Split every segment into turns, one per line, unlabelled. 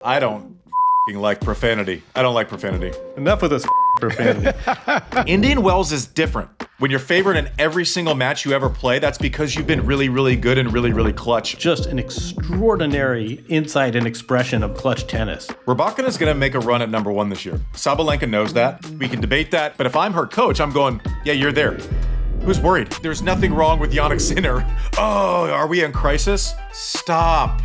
I don't like profanity. I don't like profanity.
Enough with this profanity.
Indian Wells is different. When you're favored in every single match you ever play, that's because you've been really, really good and really, really clutch.
Just an extraordinary insight and expression of clutch tennis.
Rybakina is going to make a run at number one this year. Sabalenka knows that. We can debate that. But if I'm her coach, I'm going, yeah, you're there. Who's worried? There's nothing wrong with Jannik Sinner. Oh, are we in crisis? Stop.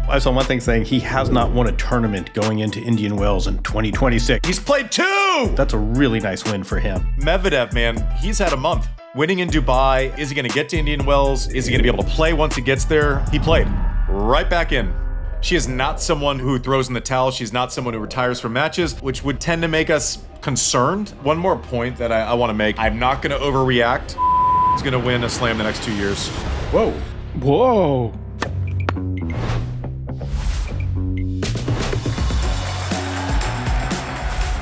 I saw one thing saying he has not won a tournament going into Indian Wells in 2026.
He's played two!
That's a really nice win for him.
Medvedev, man, he's had a month. Winning in Dubai. Is he going to get to Indian Wells? Is he going to be able to play once he gets there? He played. Right back in. She is not someone who throws in the towel. She's not someone who retires from matches, which would tend to make us concerned. One more point that I want to make. I'm not going to overreact. He's going to win a slam the next 2 years.
Whoa.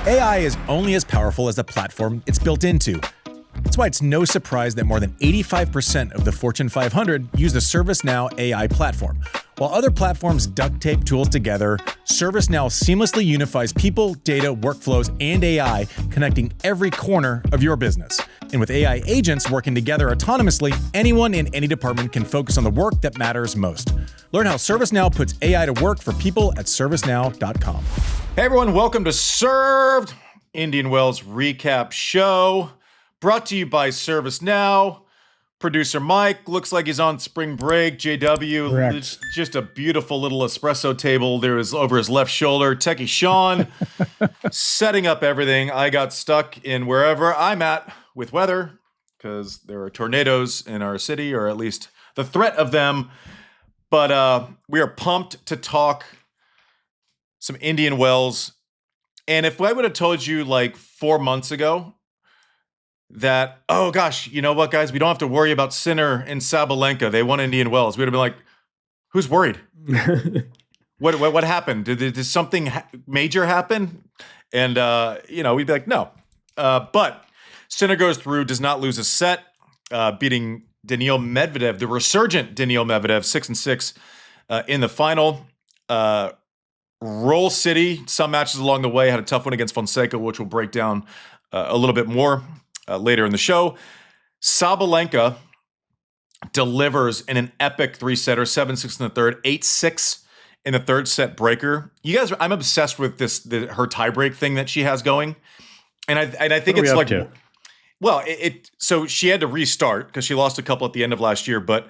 AI is only as powerful as the platform it's built into. That's why it's no surprise that more than 85% of the Fortune 500 use the ServiceNow AI platform. While other platforms duct tape tools together, ServiceNow seamlessly unifies people, data, workflows, and AI, connecting every corner of your business. And with AI agents working together autonomously, anyone in any department can focus on the work that matters most. Learn how ServiceNow puts AI to work for people at servicenow.com.
Hey everyone, welcome to Served, Indian Wells recap show, brought to you by ServiceNow. Producer Mike looks like he's on spring break. JW,
Correct.
It's just a beautiful little espresso table. There is over his left shoulder. Techie Sean setting up everything. I got stuck in wherever I'm at with weather because there are tornadoes in our city, or at least the threat of them. But we are pumped to talk some Indian Wells. And if I would have told you like 4 months ago that, oh gosh, you know what, guys, we don't have to worry about Sinner and Sabalenka. They won Indian Wells. We'd have been like, who's worried? What happened? Did something major happen? And, we'd be like, no. But Sinner goes through, does not lose a set, beating Daniil Medvedev, the resurgent Daniil Medvedev, 6-6 in the final. Roll City, some matches along the way, had a tough one against Fonseca, which we'll break down a little bit more later in the show. Sabalenka delivers in an epic three-setter, 7-6 in the third, 8-6 in the third set breaker. You guys, I'm obsessed with her tiebreak thing that she has going, and I think it's like, well, so she had to restart because she lost a couple at the end of last year, but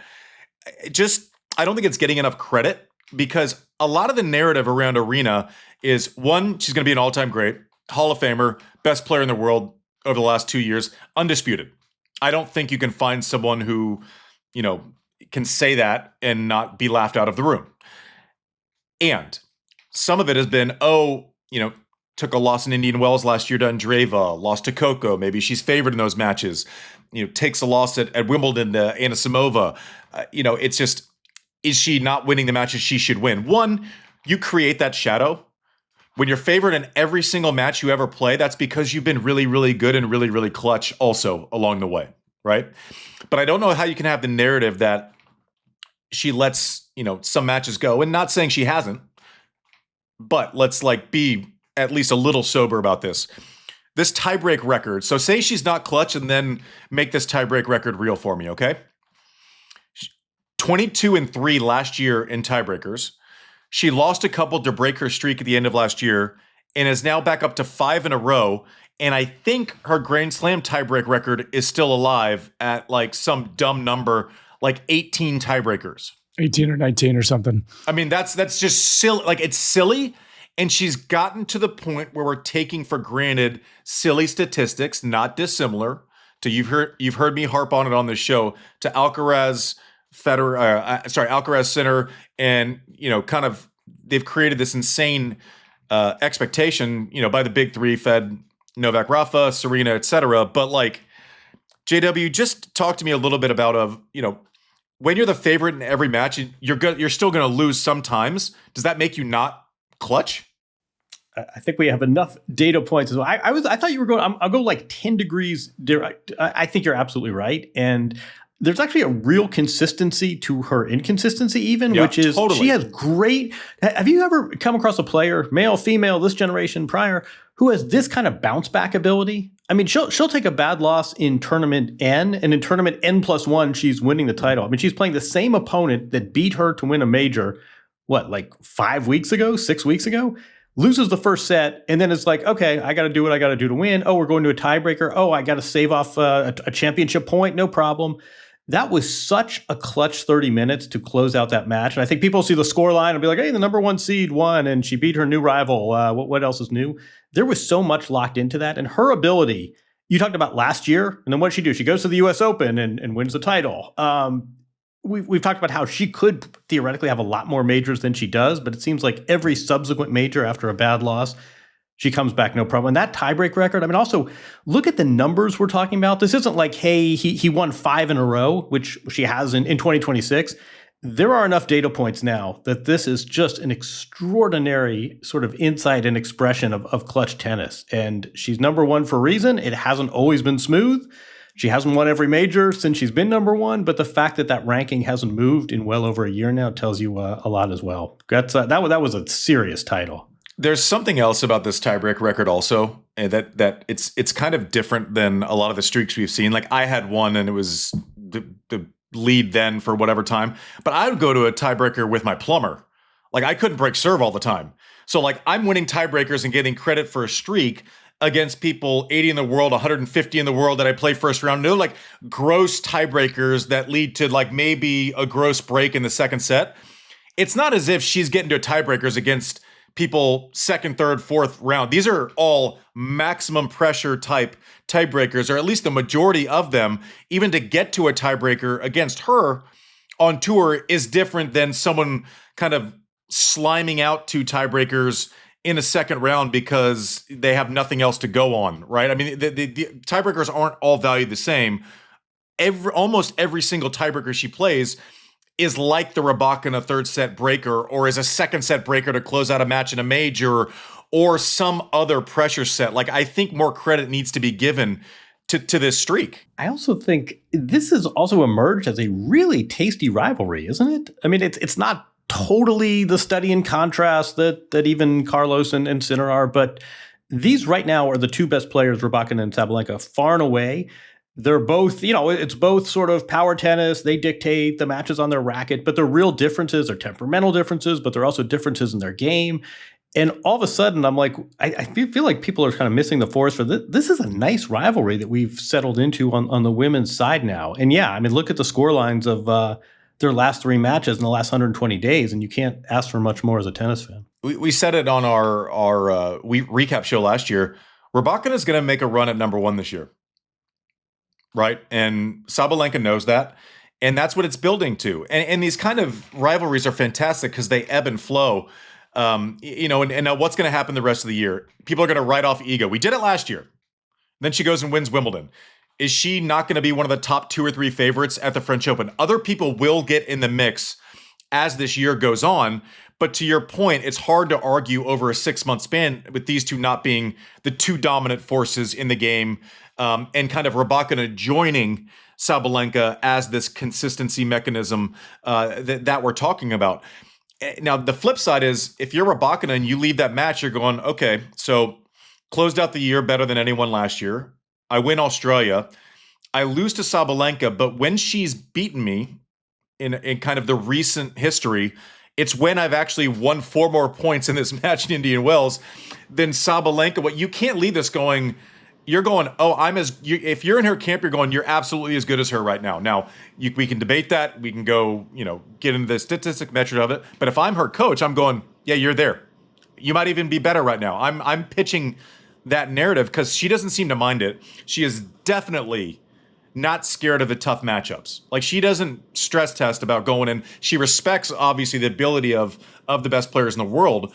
I don't think it's getting enough credit because a lot of the narrative around Aryna is, one, she's going to be an all-time great, Hall of Famer, best player in the world over the last 2 years, undisputed. I don't think you can find someone who, can say that and not be laughed out of the room. And some of it has been, took a loss in Indian Wells last year to Andreeva, lost to Coco. Maybe she's favored in those matches. Takes a loss at Wimbledon to Aryna Sabalenka. It's just, is she not winning the matches she should win? One, you create that shadow. When you're favored in every single match you ever play, that's because you've been really, really good and really, really clutch also along the way, right? But I don't know how you can have the narrative that she lets, some matches go, and not saying she hasn't, but let's be at least a little sober about this. This tiebreak record, so say she's not clutch and then make this tiebreak record real for me, okay? 22-3 last year in tiebreakers. She lost a couple to break her streak at the end of last year and is now back up to 5 in a row. And I think her Grand Slam tiebreak record is still alive at some dumb number, 18 tiebreakers.
18 or 19 or something.
I mean, that's just silly. It's silly. And she's gotten to the point where we're taking for granted silly statistics, not dissimilar to, you've heard me harp on it on this show, to Alcaraz, Alcaraz, Sinner, and kind of they've created this insane expectation, by the big three, Fed, Novak, Rafa, Serena, etc. But JW, just talk to me a little bit about when you're the favorite in every match, you're still going to lose sometimes. Does that make you not clutch?
I think we have enough data points. I thought you were going. I'll go 10 degrees. I think you're absolutely right, and there's actually a real consistency to her inconsistency even, which is she has great – have you ever come across a player, male, female, this generation, prior, who has this kind of bounce back ability? I mean, she'll take a bad loss in tournament N, and in tournament N+1, she's winning the title. I mean, she's playing the same opponent that beat her to win a major, like 5 weeks ago, 6 weeks ago? Loses the first set, and then it's like, okay, I got to do what I got to do to win. Oh, we're going to a tiebreaker. Oh, I got to save off a championship point. No problem. That was such a clutch 30 minutes to close out that match. And I think people see the scoreline and be like, hey, the number one seed won, and she beat her new rival. What else is new? There was so much locked into that. And her ability, you talked about last year, and then what did she do? She goes to the U.S. Open and wins the title. We've talked about how she could theoretically have a lot more majors than she does, but it seems like every subsequent major after a bad loss, she comes back no problem. And that tiebreak record, I mean, also look at the numbers we're talking about. This isn't like, hey, he won 5 in a row, which she has in 2026. There are enough data points now that this is just an extraordinary sort of insight and expression of clutch tennis. And she's number one for a reason. It hasn't always been smooth. She hasn't won every major since she's been number one, but the fact that ranking hasn't moved in well over a year now tells you a lot as well. That was a serious title.
There's something else about this tiebreak record also, and that it's kind of different than a lot of the streaks we've seen. Like I had one, and it was the lead then for whatever time, but I would go to a tiebreaker with my plumber. Like I couldn't break serve all the time, so like I'm winning tiebreakers and getting credit for a streak against people 80 in the world, 150 in the world that I play first round. No, like gross tiebreakers that lead to like maybe a gross break in the second set. It's not as if she's getting to tiebreakers against people second, third, fourth round. These are all maximum pressure type tiebreakers, or at least the majority of them. Even to get to a tiebreaker against her on tour is different than someone kind of sliming out 2 tiebreakers in a second round because they have nothing else to go on, right? I mean, the tiebreakers aren't all valued the same. Almost every single tiebreaker she plays is like the Rybakina third set breaker, or is a second set breaker to close out a match in a major, or some other pressure set. Like I think more credit needs to be given to this streak.
I also think this has also emerged as a really tasty rivalry, isn't it? I mean, it's not totally the study in contrast that even Carlos and Sinner are, but these right now are the 2 best players, Rybakina and Sabalenka, far and away. They're both, it's both sort of power tennis. They dictate the matches on their racket, but the real differences are temperamental differences, but they're also differences in their game. And all of a sudden, I'm like, I feel like people are kind of missing the forest for this. This is a nice rivalry that we've settled into on the women's side now. And yeah, I mean, look at the score lines of their last 3 matches in the last 120 days, and you can't ask for much more as a tennis fan.
We said it on our recap show last year. Rybakina is going to make a run at number 1 this year, right? And Sabalenka knows that, and that's what it's building to. And these kind of rivalries are fantastic because they ebb and flow. And now what's going to happen the rest of the year? People are going to write off ego. We did it last year. Then she goes and wins Wimbledon. Is she not going to be one of the top 2 or 3 favorites at the French Open? Other people will get in the mix as this year goes on. But to your point, it's hard to argue over a 6-month span with these 2 not being the 2 dominant forces in the game, and kind of Rybakina joining Sabalenka as this consistency mechanism that we're talking about. Now, the flip side is if you're Rybakina and you leave that match, you're going, okay, so closed out the year better than anyone last year. I win Australia. I lose to Sabalenka, but when she's beaten me in kind of the recent history, it's when I've actually won 4 more points in this match in Indian Wells than Sabalenka. What you can't leave this going, you're going, oh, if you're in her camp, you're going, you're absolutely as good as her right now. Now, we can debate that. We can go, get into the statistic metric of it. But if I'm her coach, I'm going, yeah, you're there. You might even be better right now. I'm pitching that narrative because she doesn't seem to mind it. She is definitely not scared of the tough matchups. Like she doesn't stress test about going in. She respects obviously the ability of the best players in the world,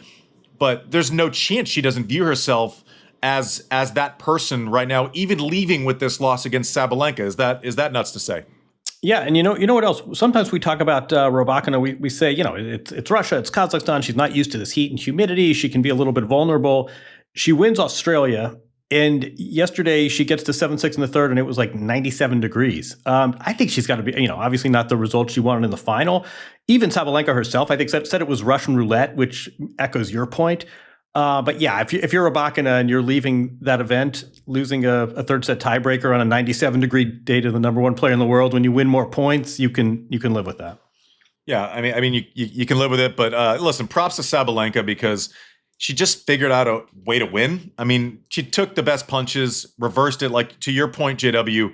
but there's no chance she doesn't view herself as that person right now, even leaving with this loss against Sabalenka. Is that nuts to say?
Yeah, and you know what else? Sometimes we talk about Rybakina. We say, it's Russia, it's Kazakhstan. She's not used to this heat and humidity. She can be a little bit vulnerable. She wins Australia, And yesterday she gets to 7-6 in the third, and it was like 97 degrees. I think she's got to be, obviously not the result she wanted in the final. Even Sabalenka herself, I think, said it was Russian roulette, which echoes your point. But yeah, if you're Rybakina and you're leaving that event, losing a third set tiebreaker on a 97-degree day to the number one player in the world, when you win more points, you can live with that.
Yeah, I mean, you can live with it. But listen, props to Sabalenka because she just figured out a way to win. I mean, she took the best punches, reversed it. Like, to your point, JW,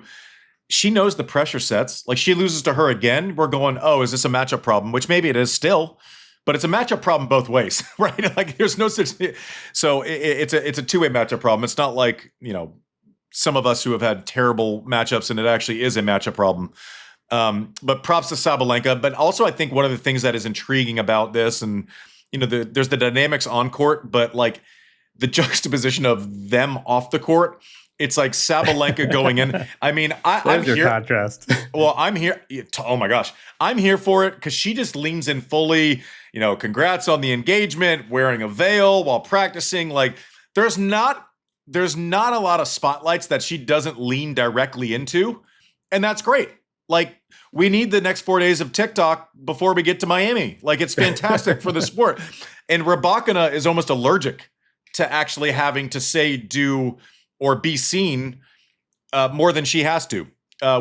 she knows the pressure sets. Like, she loses to her again, we're going, oh, is this a matchup problem? Which maybe it is still, but it's a matchup problem both ways, right? Like, there's no such thing. So it's a two-way matchup problem. It's not like, some of us who have had terrible matchups and it actually is a matchup problem. But props to Sabalenka. But also, I think one of the things that is intriguing about this, and there's the dynamics on court, but like the juxtaposition of them off the court, it's like Sabalenka going in. I mean, I'm
your
here.
Contrast.
Well, I'm here. Oh my gosh, I'm here for it because she just leans in fully. Congrats on the engagement, wearing a veil while practicing. Like, there's not a lot of spotlights that she doesn't lean directly into, and that's great. Like, we need the next 4 days of TikTok before we get to Miami. Like, it's fantastic for the sport. And Rybakina is almost allergic to actually having to say, do, or be seen more than she has to,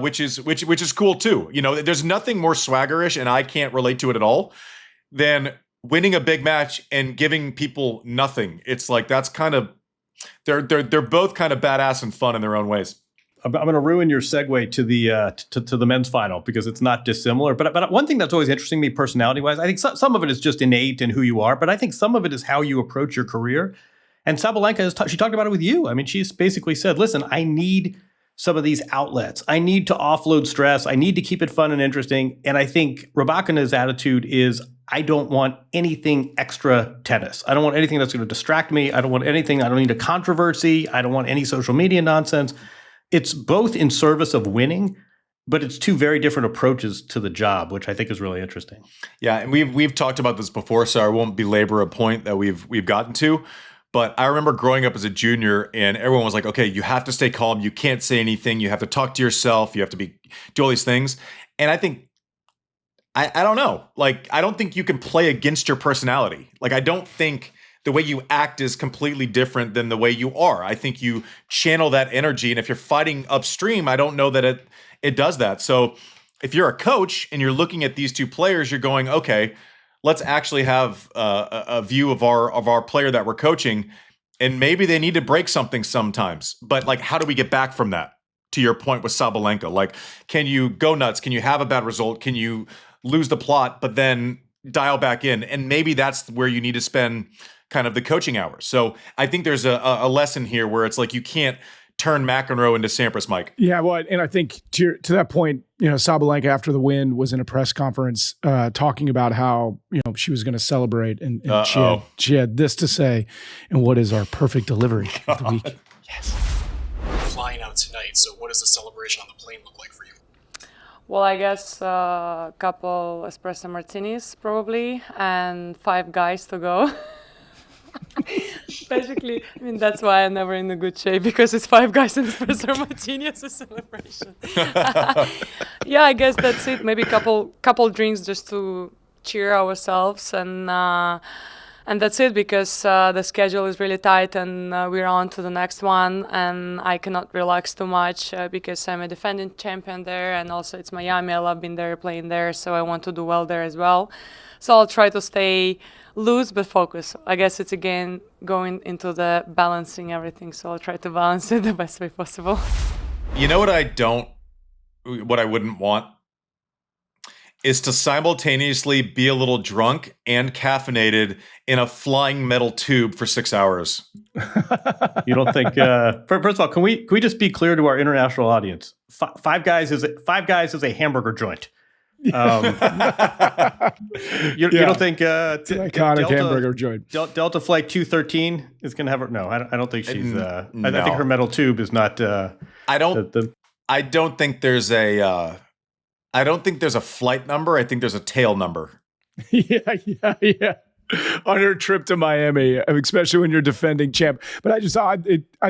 which is cool too. There's nothing more swaggerish, and I can't relate to it at all, than winning a big match and giving people nothing. It's like, that's kind of, they're both kind of badass and fun in their own ways.
I'm going to ruin your segue to the men's final because it's not dissimilar. But one thing that's always interesting to me personality-wise, I think some of it is just innate in who you are, but I think some of it is how you approach your career. And Sabalenka, she talked about it with you. I mean, she's basically said, listen, I need some of these outlets. I need to offload stress. I need to keep it fun and interesting. And I think Rybakina's attitude is, I don't want anything extra tennis. I don't want anything that's going to distract me. I don't need a controversy. I don't want any social media nonsense. It's both in service of winning, but it's two very different approaches to the job, which I think is really interesting.
Yeah, and we've talked about this before, so I won't belabor a point that we've gotten to. But I remember growing up as a junior, and everyone was like, "Okay, you have to stay calm. You can't say anything. You have to talk to yourself. You have to do all these things." And I think, I don't know. Like, I don't think you can play against your personality. Like, I don't think the way you act is completely different than the way you are. I think you channel that energy. And if you're fighting upstream, I don't know that it does that. So if you're a coach and you're looking at these two players, you're going, okay, let's actually have a view of our player that we're coaching. And maybe they need to break something sometimes. But like, how do we get back from that? To your point with Sabalenka, like, can you go nuts? Can you have a bad result? Can you lose the plot, but then dial back in? And maybe that's where you need to spend kind of the coaching hours. So I think there's a lesson here where it's like, you can't turn McEnroe into Sampras, Mike.
Yeah, well, and I think to that point, Sabalenka she after the win was in a press conference talking about how she was going to celebrate, and she had this to say. And what is our perfect delivery of the week?
Yes. Flying out tonight. So what does the celebration on the plane look like for you?
Well, I guess a couple espresso martinis probably, and 5 guys to go. Basically, I mean, that's why I'm never in a good shape, because it's 5 guys in espresso martini as a celebration. Yeah, I guess that's it. Maybe couple drinks just to cheer ourselves, and that's it, because the schedule is really tight, and we're on to the next one, and I cannot relax too much because I'm a defending champion there, and also it's Miami. I love being there, playing there, so I want to do well there as well. So I'll try to stay loose but focus. I guess it's again going into the balancing everything, so I'll try to balance it the best way possible.
You know what I wouldn't want is to simultaneously be a little drunk and caffeinated in a flying metal tube for 6 hours.
You don't think? First of all, can we just be clear to our international audience? Five Guys is a hamburger joint. You don't think
it's an iconic hamburger joint.
Delta Flight 213 is going to have her? No, I don't think she's.
No.
I think her metal tube is not.
I don't think there's a. I don't think there's a flight number. I think there's a tail number.
Yeah. on her trip to Miami, especially when you're defending champ. But I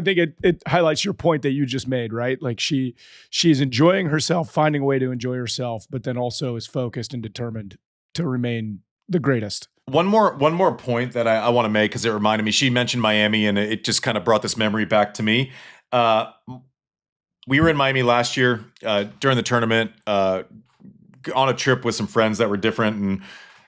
think it highlights your point that you just made, right? Like she's enjoying herself, finding a way to enjoy herself, but then also is focused and determined to remain the greatest.
One more point that I want to make, because it reminded me, she mentioned Miami and it just kind of brought this memory back to me. We were in Miami last year during the tournament on a trip with some friends that were different.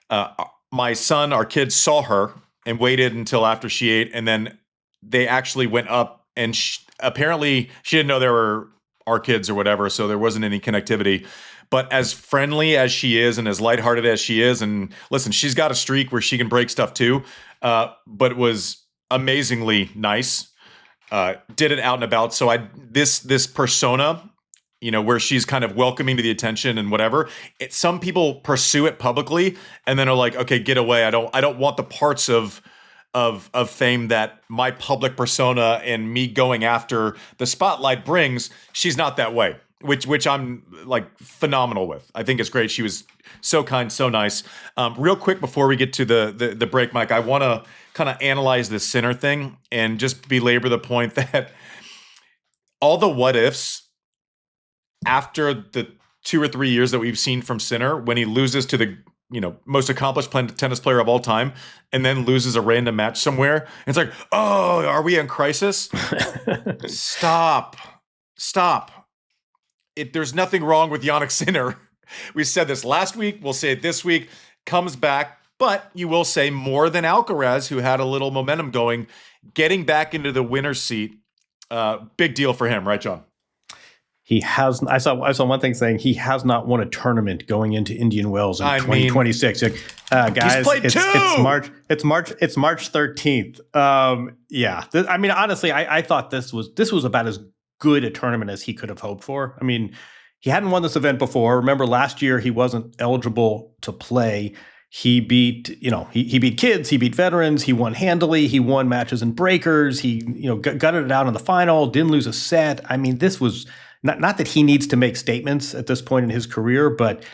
And my son, our kids, saw her and waited until after she ate. And then they actually went up and apparently she didn't know there were our kids or whatever. So there wasn't any connectivity. But as friendly as she is and as lighthearted as she is, and listen, she's got a streak where she can break stuff too, but it was amazingly nice. Did it out and about. So this persona, where she's kind of welcoming to the attention and whatever. Some people pursue it publicly and then are like, okay, get away. I don't want the parts of fame that my public persona and me going after the spotlight brings. She's not that way. Which I'm like phenomenal with. I think it's great. She was so kind, so nice. Real quick before we get to the break, Mike, I want to kind of analyze this Sinner thing and just belabor the point that all the what ifs after the 2 or 3 years that we've seen from Sinner, when he loses to the most accomplished tennis player of all time, and then loses a random match somewhere, and it's like, oh, are we in crisis? Stop. There's nothing wrong with Jannik Sinner. We said this last week. We'll say it this week. Comes back, but you will say more than Alcaraz, who had a little momentum going, getting back into the winner's seat. Big deal for him, right, John?
He has. I saw one thing saying he has not won a tournament going into Indian Wells in 2026. Guys,
he's played
it's March 13th. Yeah. Honestly, I thought this was about as good a tournament as he could have hoped for. I mean, he hadn't won this event before. Remember last year he wasn't eligible to play. He beat, he beat kids, he beat veterans, he won handily, he won matches and breakers, he, gutted it out in the final, didn't lose a set. I mean, this was not that he needs to make statements at this point in his career, but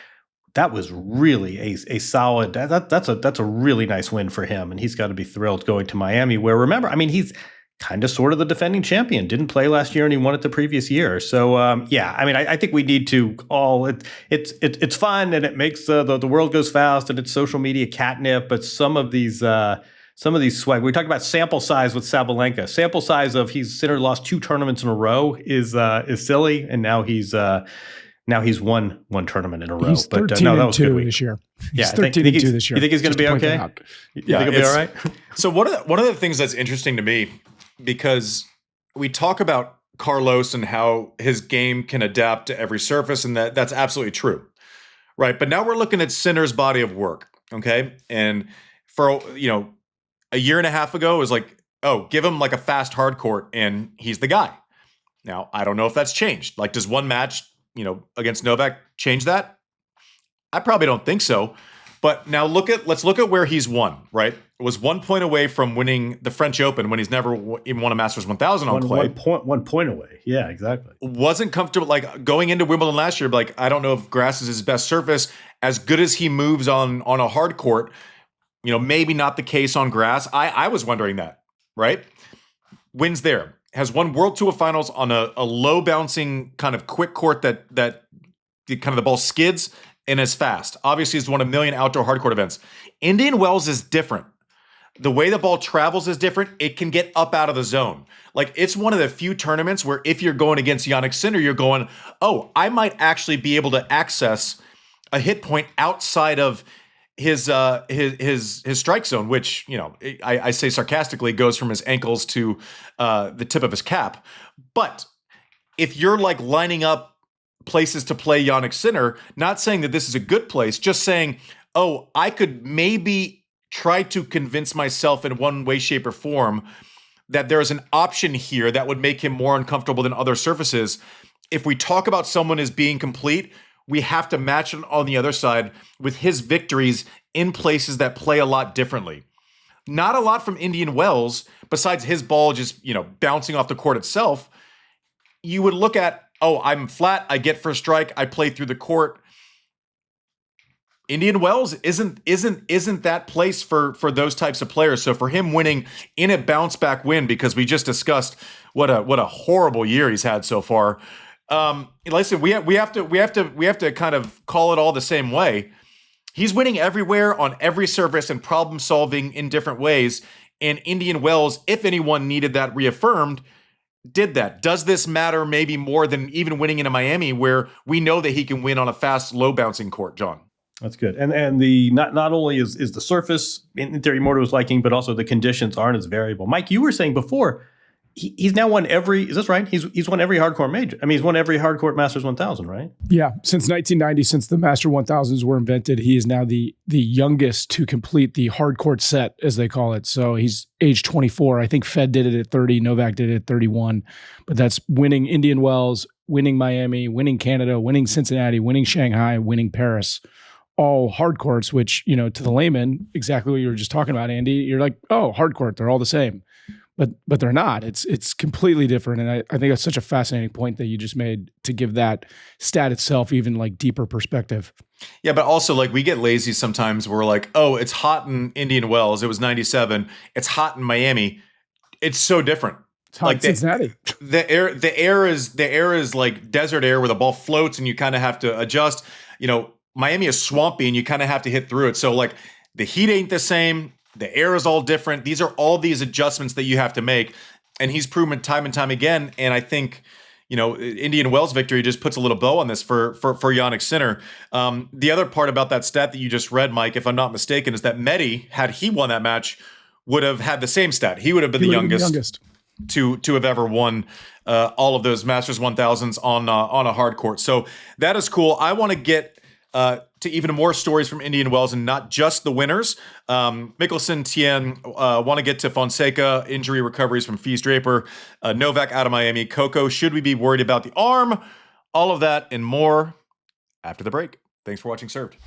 that was really a solid, that's a really nice win for him. And he's got to be thrilled going to Miami, where, remember, I mean, he's kind of sort of the defending champion. Didn't play last year and he won it the previous year. So I think we need to all it's fun and it makes the world goes fast and it's social media catnip. But some of these swag, we talked about sample size with Sabalenka. Sample size of Sinner lost 2 tournaments in a row is silly, and now he's won one tournament in a row.
He's 13-2 this year.
Yeah,
he's 13-2 this year.
You think he's going to be okay? You think he'll be all right?
So one of the things that's interesting to me, because we talk about Carlos and how his game can adapt to every surface, and that's absolutely true, right? But now we're looking at Sinner's body of work, okay? And for a year and a half ago, it was like, oh, give him like a fast hard court, and he's the guy. Now I don't know if that's changed. Like, does one match, against Novak change that? I probably don't think so. But now let's look at where he's won, right? It was 1 point away from winning the French Open when he's never even won a Masters 1000 on clay.
1 point away. Yeah, exactly.
Wasn't comfortable, like going into Wimbledon last year, like, I don't know if grass is his best surface. As good as he moves on a hard court, maybe not the case on grass. I was wondering that, right? Wins there. Has won World Tour finals on a low bouncing kind of quick court that kind of the ball skids and is fast. Obviously, he's won a million outdoor hard court events. Indian Wells is different. The way the ball travels is different. It can get up out of the zone. Like, it's one of the few tournaments where if you're going against Jannik Sinner, you're going, oh, I might actually be able to access a hit point outside of his strike zone, which, I say sarcastically goes from his ankles to the tip of his cap. But if you're like lining up places to play Jannik Sinner, not saying that this is a good place, just saying, oh, I could maybe try to convince myself in one way, shape, or form that there is an option here that would make him more uncomfortable than other surfaces. If we talk about someone as being complete, we have to match it on the other side with his victories in places that play a lot differently. Not a lot from Indian Wells, besides his ball just, bouncing off the court itself. You would look at, oh, I'm flat, I get first strike, I play through the court. Indian Wells isn't that place for those types of players. So for him winning in a bounce back win, because we just discussed what a horrible year he's had so far. Listen, we have to kind of call it all the same way. He's winning everywhere on every surface and problem solving in different ways. And Indian Wells, if anyone needed that reaffirmed, did that. Does this matter maybe more than even winning in a Miami, where we know that he can win on a fast, low bouncing court, John?
That's good. And the not only is the surface in theory more to his liking, but also the conditions aren't as variable. Mike, you were saying before, he's now won every, is this right? He's won every hardcore major. I mean, he's won every hardcore Masters 1000, right?
Yeah. Since 1990, since the Master 1000s were invented, he is now the youngest to complete the hardcourt set, as they call it. So he's age 24. I think Fed did it at 30. Novak did it at 31. But that's winning Indian Wells, winning Miami, winning Canada, winning Cincinnati, winning Shanghai, winning Paris. All hard courts, which, to the layman, exactly what you were just talking about, Andy, you're like, oh, hard court, they're all the same. But they're not. It's completely different. And I think that's such a fascinating point that you just made to give that stat itself even like deeper perspective.
Yeah, but also like we get lazy sometimes. We're like, oh, it's hot in Indian Wells. It was 97. It's hot in Miami. It's so different.
It's hot in Cincinnati.
The air is like desert air where the ball floats and you kind of have to adjust. Miami is swampy and you kind of have to hit through it. So like the heat ain't the same. The air is all different. These are all these adjustments that you have to make. And he's proven time and time again. And I think, Indian Wells victory just puts a little bow on this for Jannik Sinner. The other part about that stat that you just read, Mike, if I'm not mistaken, is that Medi, had he won that match, would have had the same stat. He would have been the youngest to have ever won all of those Masters 1000s on a hard court. So that is cool. I want to get to even more stories from Indian Wells and not just the winners. Mickelson, Tien, want to get to Fonseca, injury recoveries from Draper, Novak out of Miami, Coco. Should we be worried about the arm? All of that and more after the break. Thanks for watching Served.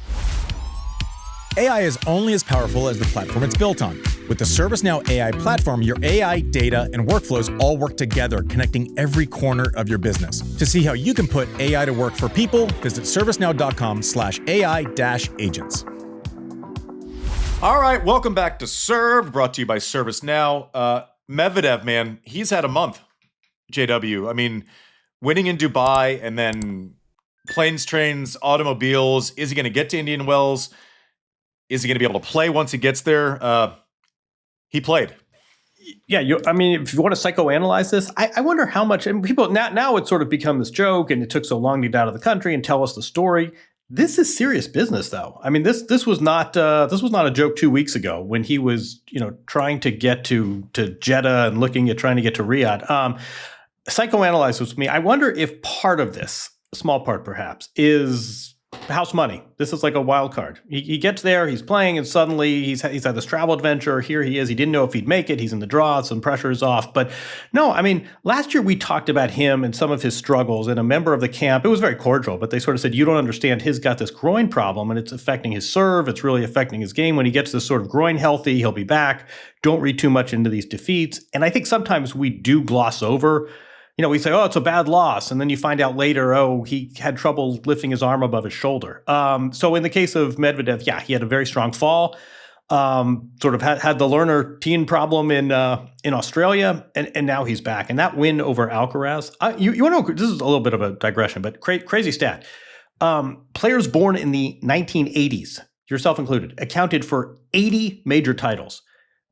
AI is only as powerful as the platform it's built on. With the ServiceNow AI platform, your AI, data, and workflows all work together, connecting every corner of your business. To see how you can put AI to work for people, visit servicenow.com/AI-agents.
All right, welcome back to Served, brought to you by ServiceNow. Medvedev, man, he's had a month, JW. I mean, winning in Dubai and then planes, trains, automobiles. Is he going to get to Indian Wells? Is he going to be able to play once he gets there? He played.
Yeah, if you want to psychoanalyze this, I wonder how much. And people now it's sort of become this joke, and it took so long to get out of the country and tell us the story. This is serious business, though. I mean, this was not a joke 2 weeks ago when he was trying to get to Jeddah and trying to get to Riyadh. Psychoanalyze with me. I wonder if part of this, a small part perhaps, is house money. This is like a wild card. He gets there, he's playing, and suddenly he's had this travel adventure. Here he is. He didn't know if he'd make it. He's in the draw. Some pressure is off. But no, I mean, last year we talked about him and some of his struggles, and a member of the camp, it was very cordial, but they sort of said, you don't understand. He's got this groin problem, and it's affecting his serve. It's really affecting his game. When he gets this sort of groin healthy, he'll be back. Don't read too much into these defeats. And I think sometimes we do gloss over. We say, oh, it's a bad loss. And then you find out later, oh, he had trouble lifting his arm above his shoulder. So in the case of Medvedev, yeah, he had a very strong fall, sort of had the learner teen problem in Australia, and now he's back. And that win over Alcaraz, you want to know, this is a little bit of a digression, but crazy stat. Players born in the 1980s, yourself included, accounted for 80 major titles.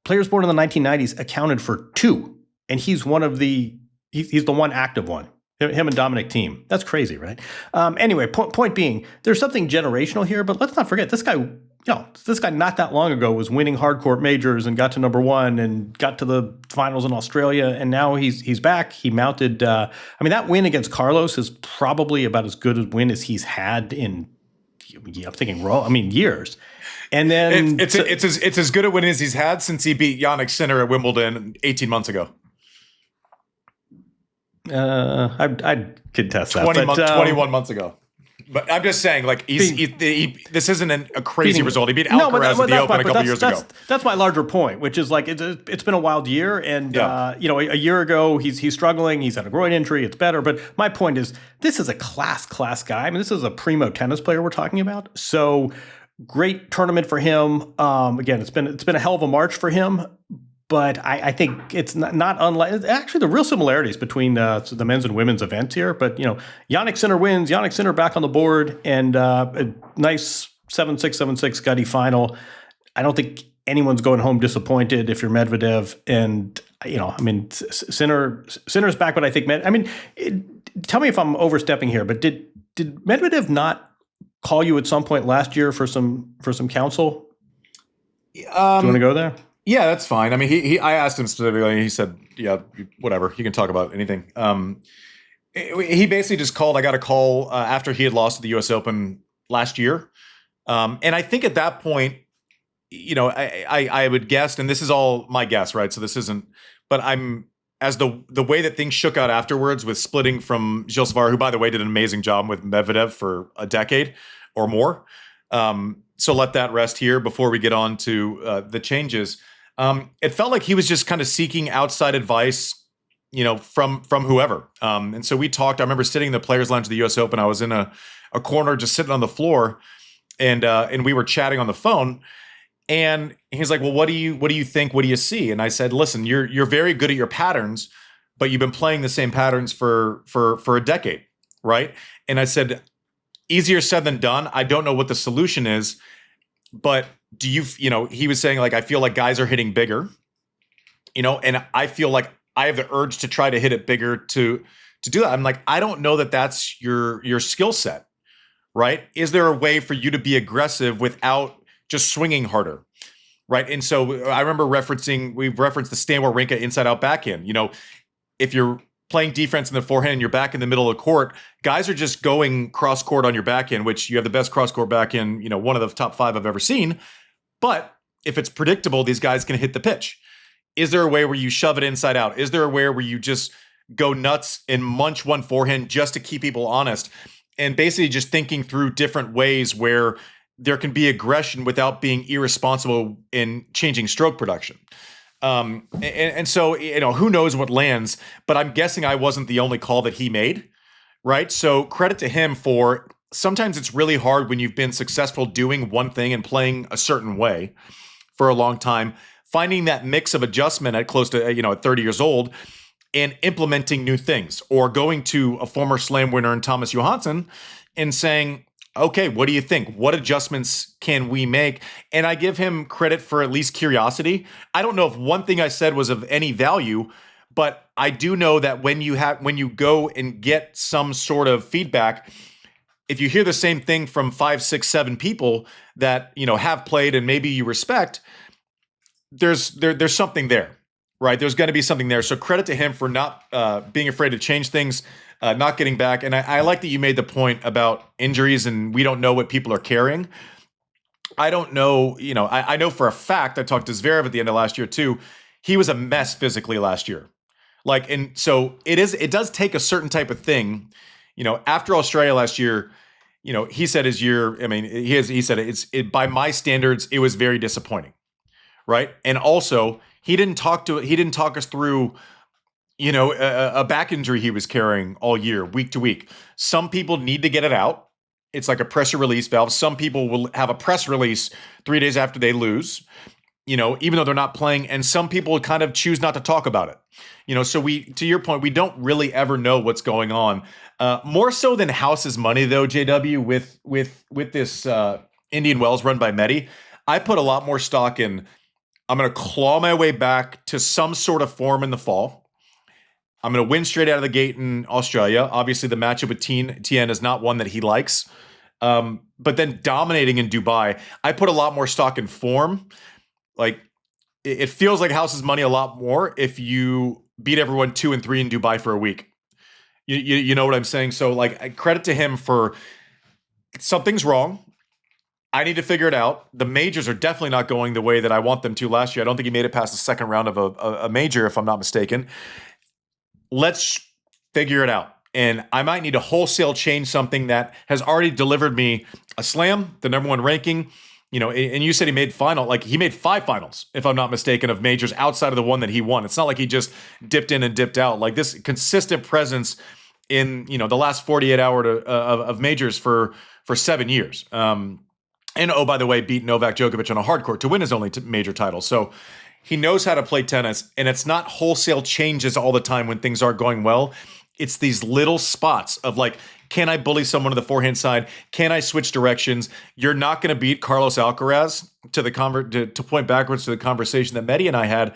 Players born in the 1990s accounted for 2. And he's one of the He's the one active one, him and Dominic Thiem. That's crazy, right? Anyway, point being, there's something generational here, but let's not forget, this guy not that long ago was winning hardcourt majors and got to number 1 and got to the finals in Australia, and now he's back. He mounted, that win against Carlos is probably about as good a win as he's had in, I'm thinking, years. And then
it's as good a win as he's had since he beat Jannik Sinner at Wimbledon 18 months ago.
I'd contest that.
21 months ago. But I'm just saying, like, this isn't a crazy result. He beat Alcaraz at the Open a couple years ago.
That's my larger point, which is like it's been a wild year, and a year ago he's struggling. He's had a groin injury. It's better, but my point is this is a class guy. I mean, this is a primo tennis player we're talking about. So great tournament for him. Again, it's been a hell of a March for him. But I think it's not unlike, actually, the real similarities between the men's and women's events here. But, Jannik Sinner wins, Jannik Sinner back on the board, and a nice 7-6, 7-6 gutty final. I don't think anyone's going home disappointed if you're Medvedev. And, Sinner's back, but I think, tell me if I'm overstepping here, but did Medvedev not call you at some point last year for some counsel? Do you want to go there?
Yeah, that's fine. I mean, I asked him specifically, and he said, "Yeah, whatever. You can talk about anything." He basically just called. I got a call after he had lost at the U.S. Open last year, and I think at that point, I would guess, and this is all my guess, right? So this isn't, but as the way that things shook out afterwards with splitting from Gilles Savard, who, by the way, did an amazing job with Medvedev for a decade or more. So let that rest here before we get on to the changes. It felt like he was just kind of seeking outside advice, from whoever. And so we talked. I remember sitting in the Players' Lounge of the U.S. Open. I was in a corner, just sitting on the floor, and we were chatting on the phone. And he's like, "Well, what do you think? What do you see?" And I said, "Listen, you're very good at your patterns, but you've been playing the same patterns for a decade, right?" And I said, "Easier said than done. I don't know what the solution is, but do you, he was saying, like, I feel like guys are hitting bigger, and I feel like I have the urge to try to hit it bigger to do that." I'm like, I don't know that that's your skill set, right? Is there a way for you to be aggressive without just swinging harder, right? And so I remember we've referenced the Stan Wawrinka inside out backhand. If you're playing defense in the forehand and you're back in the middle of the court, guys are just going cross court on your backhand, which you have the best cross court backhand, one of the top 5 I've ever seen. But if it's predictable, these guys can hit the pitch. Is there a way where you shove it inside out? Is there a way where you just go nuts and munch one forehand just to keep people honest? And basically just thinking through different ways where there can be aggression without being irresponsible in changing stroke production. And so, who knows what lands, but I'm guessing I wasn't the only call that he made, right? So credit to him for, sometimes it's really hard when you've been successful doing one thing and playing a certain way for a long time, finding that mix of adjustment at close to, at 30 years old and implementing new things, or going to a former slam winner in Thomas Johansson and saying, okay, what do you think? What adjustments can we make? And I give him credit for at least curiosity. I don't know if one thing I said was of any value, but I do know that when you go and get some sort of feedback, if you hear the same thing from 5, 6, 7 people that, have played and maybe you respect, there's something there, right? There's going to be something there. So credit to him for not being afraid to change things, not getting back. And I like that you made the point about injuries and we don't know what people are carrying. I don't know, I know for a fact, I talked to Zverev at the end of last year too. He was a mess physically last year. And so it does take a certain type of thing, after Australia last year, he said his year, he said by my standards, it was very disappointing. Right. And also he didn't talk us through, a back injury he was carrying all year, week to week. Some people need to get it out. It's like a pressure release valve. Some people will have a press release 3 days after they lose, even though they're not playing. And some people kind of choose not to talk about it. So to your point, we don't really ever know what's going on. More so than House's money, though, JW, with this Indian Wells run by Medi, I put a lot more stock in. I'm going to claw my way back to some sort of form in the fall. I'm going to win straight out of the gate in Australia. Obviously, the matchup with Tien is not one that he likes. But then dominating in Dubai, I put a lot more stock in form. Like, it feels like House's money a lot more if you beat everyone 2 and 3 in Dubai for a week. You know what I'm saying? So, credit to him for something's wrong. I need to figure it out. The majors are definitely not going the way that I want them to last year. I don't think he made it past the second round of a major, if I'm not mistaken. Let's figure it out. And I might need to wholesale change something that has already delivered me a slam, the number 1 ranking. And you said he made he made 5 finals, if I'm not mistaken, of majors outside of the one that he won. It's not like he just dipped in and dipped out. Like, this consistent presence in, the last 48 hours of majors for 7 years. And oh, by the way, beat Novak Djokovic on a hard court to win his only major title. So he knows how to play tennis, and it's not wholesale changes all the time when things aren't going well. It's these little spots of like, can I bully someone to the forehand side? Can I switch directions? You're not going to beat Carlos Alcaraz to point backwards to the conversation that Mehdi and I had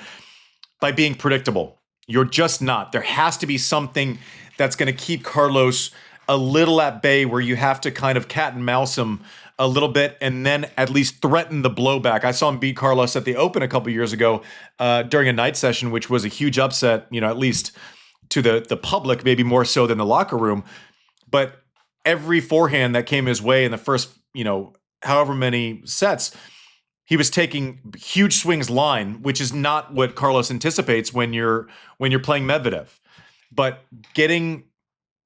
by being predictable. You're just not. There has to be something that's going to keep Carlos a little at bay where you have to kind of cat and mouse him a little bit and then at least threaten the blowback. I saw him beat Carlos at the Open a couple years ago during a night session, which was a huge upset, at least to the public, maybe more so than the locker room. But every forehand that came his way in the first, however many sets, he was taking huge swings line, which is not what Carlos anticipates when you're playing Medvedev. But getting,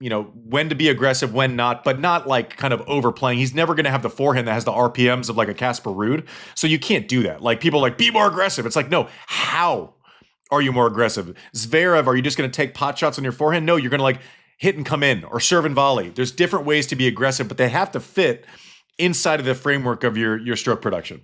when to be aggressive, when not, but not like kind of overplaying. He's never going to have the forehand that has the RPMs of like a Casper Ruud. So you can't do that. Like people are like, be more aggressive. It's like, no, how are you more aggressive? Zverev, are you just going to take pot shots on your forehand? No, you're going to like hit and come in or serve and volley. There's different ways to be aggressive, but they have to fit inside of the framework of your stroke production.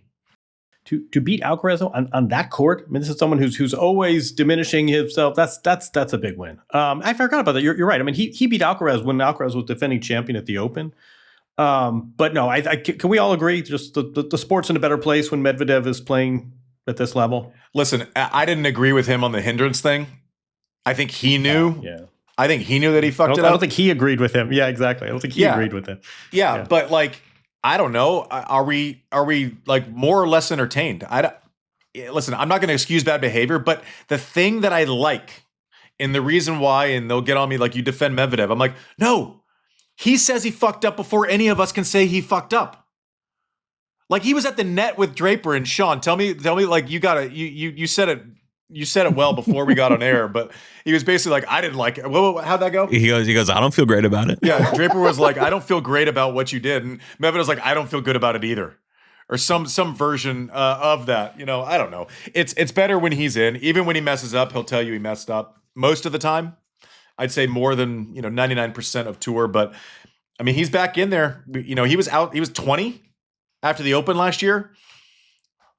To beat Alcaraz on that court, I mean, this is someone who's always diminishing himself. That's a big win. I forgot about that. You're right. I mean, he beat Alcaraz when Alcaraz was defending champion at the Open. But no, can we all agree? Just the sport's in a better place when Medvedev is playing at this level.
Listen, I didn't agree with him on the hindrance thing. I think he knew.
Yeah.
I think he knew that he fucked it up.
I don't think he agreed with him. Yeah, exactly. I don't think he agreed with him.
Yeah, but like, I don't know. Are we like more or less entertained? Listen, I'm not going to excuse bad behavior, but the thing that I like and the reason why, and they'll get on me like you defend Medvedev. I'm like, no, he says he fucked up before any of us can say he fucked up. Like he was at the net with Draper and Sean. Tell me, like you said it. You said it well before we got on air, but he was basically like, I didn't like it. How'd that go?
He goes, I don't feel great about it.
Yeah, Draper was like, I don't feel great about what you did. And Medvedev was like, I don't feel good about it either. Or some version of that. I don't know. It's better when he's in. Even when he messes up, he'll tell you he messed up. Most of the time, I'd say more than 99% of tour. But I mean, he's back in there. He was out. He was 20 after the Open last year.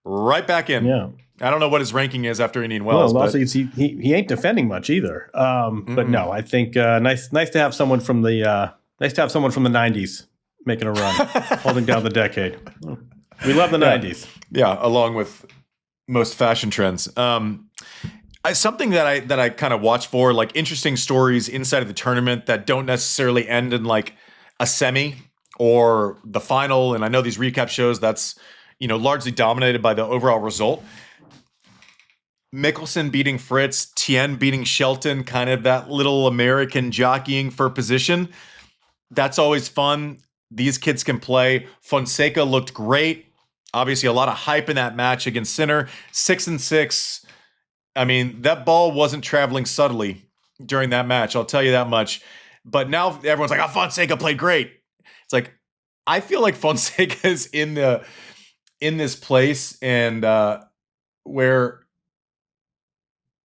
Right back in.
Yeah.
I don't know what his ranking is after Indian Wells.
Well, also he ain't defending much either. But no, I think nice to have someone from the 90s making a run, holding down the decade. We love the 90s.
Yeah, along with most fashion trends. Something that I kind of watch for, like interesting stories inside of the tournament that don't necessarily end in like a semi or the final. And I know these recap shows that's largely dominated by the overall result. Mickelson beating Fritz, Tien beating Shelton, kind of that little American jockeying for position. That's always fun. These kids can play. Fonseca looked great. Obviously, a lot of hype in that match against Sinner. 6-6. I mean, that ball wasn't traveling subtly during that match. I'll tell you that much. But now everyone's like, Fonseca played great. It's like, I feel like Fonseca is in this place and where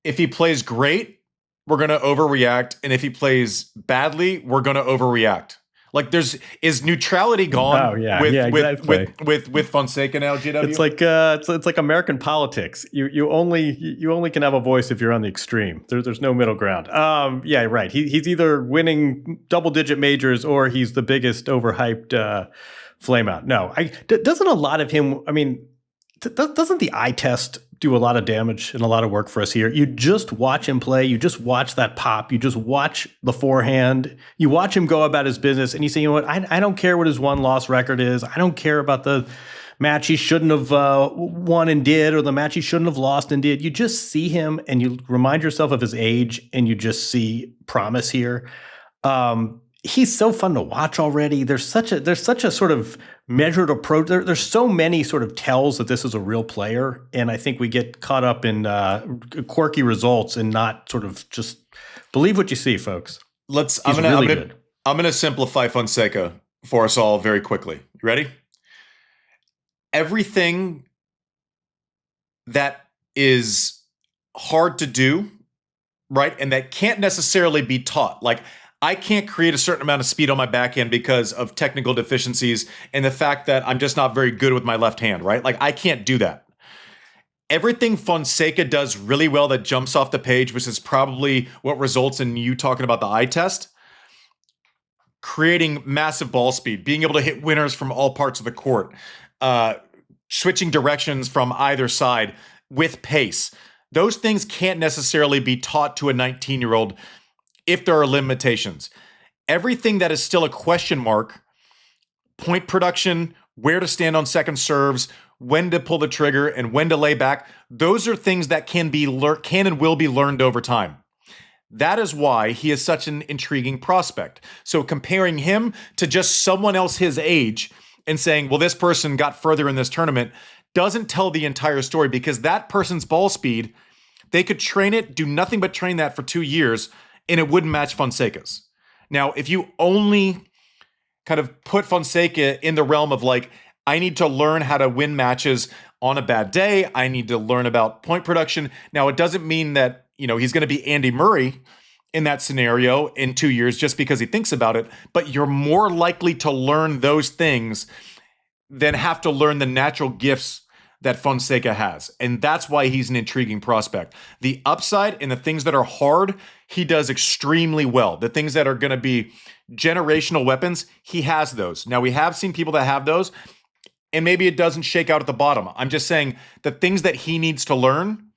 if he plays great, we're going to overreact. And if he plays badly, we're going to overreact. Like is neutrality gone with Fonseca now, GW?
It's like American politics. You only can have a voice if you're on the extreme. There's no middle ground. Yeah, right. He's either winning double-digit majors or he's the biggest overhyped flameout. No, doesn't a lot of him, I mean, doesn't the eye test do a lot of damage and a lot of work for us here? You just watch him play. You just watch that pop. You just watch the forehand. You watch him go about his business and you say, you know what? I don't care what his won-loss record is. I don't care about the match he shouldn't have won and did or the match he shouldn't have lost and did. You just see him and you remind yourself of his age and you just see promise here. He's so fun to watch already. There's such a sort of measured approach. There's so many sort of tells that this is a real player, and I think we get caught up in quirky results and not sort of just believe what you see, folks.
I'm gonna simplify Fonseca for us all very quickly. You ready? Everything that is hard to do, right, and that can't necessarily be taught, like I can't create a certain amount of speed on my backhand because of technical deficiencies and the fact that I'm just not very good with my left hand, right? Like, I can't do that. Everything Fonseca does really well that jumps off the page, which is probably what results in you talking about the eye test, creating massive ball speed, being able to hit winners from all parts of the court, switching directions from either side with pace. Those things can't necessarily be taught to a 19-year-old if there are limitations. Everything that is still a question mark, point production, where to stand on second serves, when to pull the trigger, and when to lay back, those are things that can and will be learned over time. That is why he is such an intriguing prospect. So comparing him to just someone else his age and saying, well, this person got further in this tournament, doesn't tell the entire story, because that person's ball speed, they could train it, do nothing but train that for 2 years, and it wouldn't match Fonseca's. Now, if you only kind of put Fonseca in the realm of like, I need to learn how to win matches on a bad day, I need to learn about point production. Now, it doesn't mean that, he's going to be Andy Murray in that scenario in 2 years just because he thinks about it, but you're more likely to learn those things than have to learn the natural gifts that Fonseca has. And that's why he's an intriguing prospect. The upside and the things that are hard, he does extremely well. The things that are going to be generational weapons, he has those. Now, we have seen people that have those, and maybe it doesn't shake out at the bottom. I'm just saying the things that he needs to learn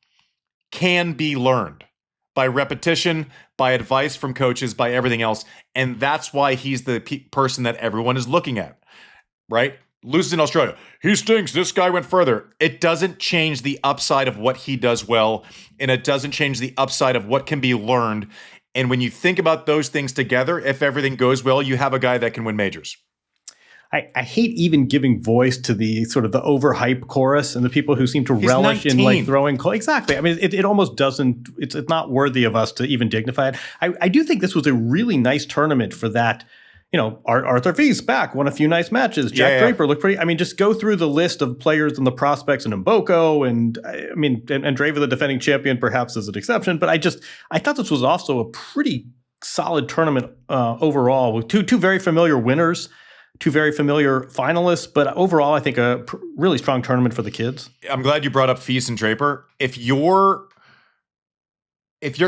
can be learned by repetition, by advice from coaches, by everything else. And that's why he's the person that everyone is looking at, right? Loses in Australia. He stinks. This guy went further. It doesn't change the upside of what he does well, and it doesn't change the upside of what can be learned. And when you think about those things together, if everything goes well, you have a guy that can win majors.
I hate even giving voice to the sort of the overhype chorus and the people who seem to relish
19.
in like throwing. Exactly. I mean, it almost doesn't. It's not worthy of us to even dignify it. I do think this was a really nice tournament for that. Arthur Fils back, won a few nice matches. Jack Draper looked pretty. I mean, just go through the list of players and the prospects and Mboko and Andreeva, the defending champion, perhaps as an exception. But I thought this was also a pretty solid tournament overall with two very familiar winners, two very familiar finalists. But overall, I think a really strong tournament for the kids.
I'm glad you brought up Fils and Draper. If you're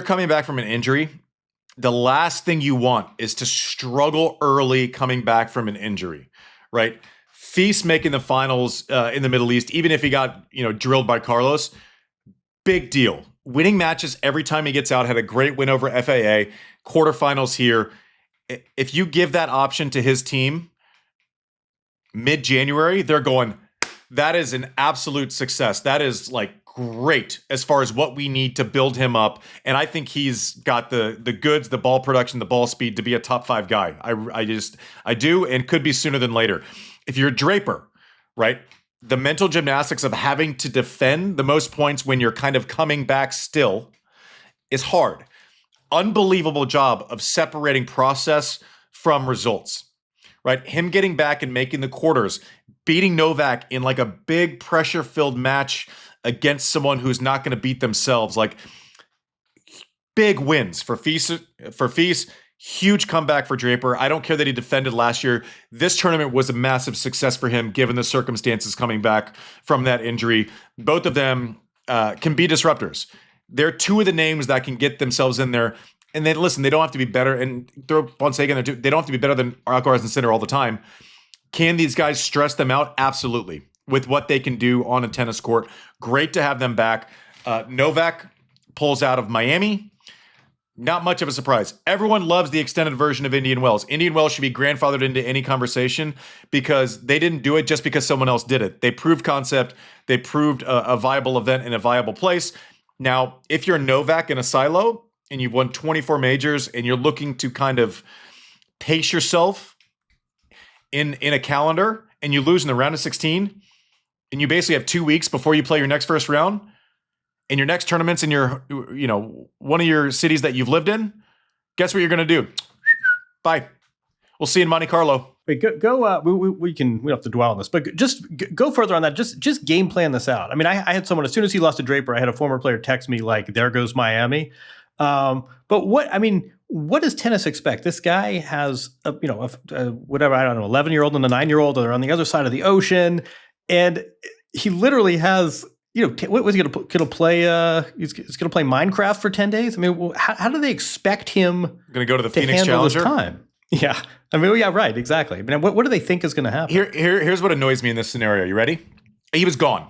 coming back from an injury, the last thing you want is to struggle early coming back from an injury, right? Fils making the finals in the Middle East, even if he got drilled by Carlos, big deal. Winning matches every time he gets out, had a great win over FAA, quarterfinals here. If you give that option to his team mid-January, they're going, that is an absolute success. That is like great as far as what we need to build him up. And I think he's got the goods, the ball production, the ball speed to be a top 5 guy. I do, and could be sooner than later. If you're Draper, right? The mental gymnastics of having to defend the most points when you're kind of coming back still is hard. Unbelievable job of separating process from results, right? Him getting back and making the quarters, beating Novak in like a big pressure-filled match against someone who's not going to beat themselves. Like, big wins for Fils, huge comeback for Draper. I don't care that he defended last year. This tournament was a massive success for him, given the circumstances coming back from that injury. Both of them can be disruptors. They're two of the names that can get themselves in there. And then, listen, they don't have to be better. And throw Fonseca in there too. They don't have to be better than Alcaraz and Sinner all the time. Can these guys stress them out? Absolutely. With what they can do on a tennis court. Great to have them back. Novak pulls out of Miami. Not much of a surprise. Everyone loves the extended version of Indian Wells. Indian Wells should be grandfathered into any conversation because they didn't do it just because someone else did it. They proved concept. They proved a viable event in a viable place. Now, if you're Novak in a silo and you've won 24 majors and you're looking to kind of pace yourself in a calendar and you lose in the round of 16, and you basically have 2 weeks before you play your next first round, and your next tournament's in your, one of your cities that you've lived in, guess what you're going to do? Bye. We'll see you in Monte Carlo.
Wait, we don't have to dwell on this, but just go further on that. Just game plan this out. I mean, I had someone, as soon as he lost to Draper, I had a former player text me like, there goes Miami. But what does tennis expect? This guy has whatever, I don't know, 11-year-old and a 9-year-old that are on the other side of the ocean, and he literally has. What was he going to play? He's going to play Minecraft for 10 days. I mean, how do they expect him?
Going to go to the Phoenix Challenger?
Time? Yeah, I mean, yeah, right, exactly. I mean, what do they think is going to happen?
Here's what annoys me in this scenario. You ready? He was gone.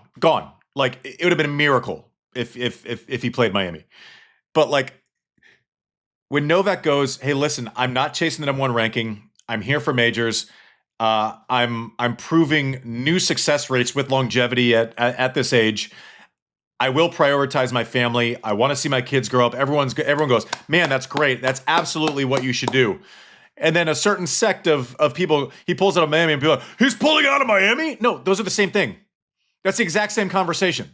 Like it would have been a miracle if he played Miami, but like when Novak goes, hey, listen, I'm not chasing the #1 ranking. I'm here for majors. I'm proving new success rates with longevity at this age. I will prioritize my family. I want to see my kids grow up. Everyone goes, man, that's great. That's absolutely what you should do. And then a certain sect of people, he pulls out of Miami and people are like, he's pulling out of Miami? No, those are the same thing. That's the exact same conversation.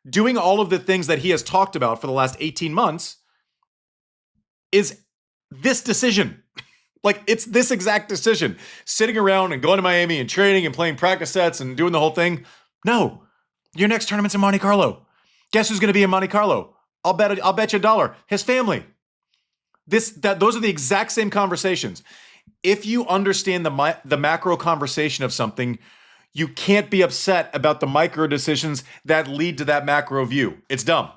Doing all of the things that he has talked about for the last 18 months is this decision. Like, it's this exact decision. Sitting around and going to Miami and training and playing practice sets and doing the whole thing. No. Your next tournament's in Monte Carlo. Guess who's going to be in Monte Carlo? I'll bet you $1. His family. Those are the exact same conversations. If you understand the macro conversation of something, you can't be upset about the micro decisions that lead to that macro view. It's dumb.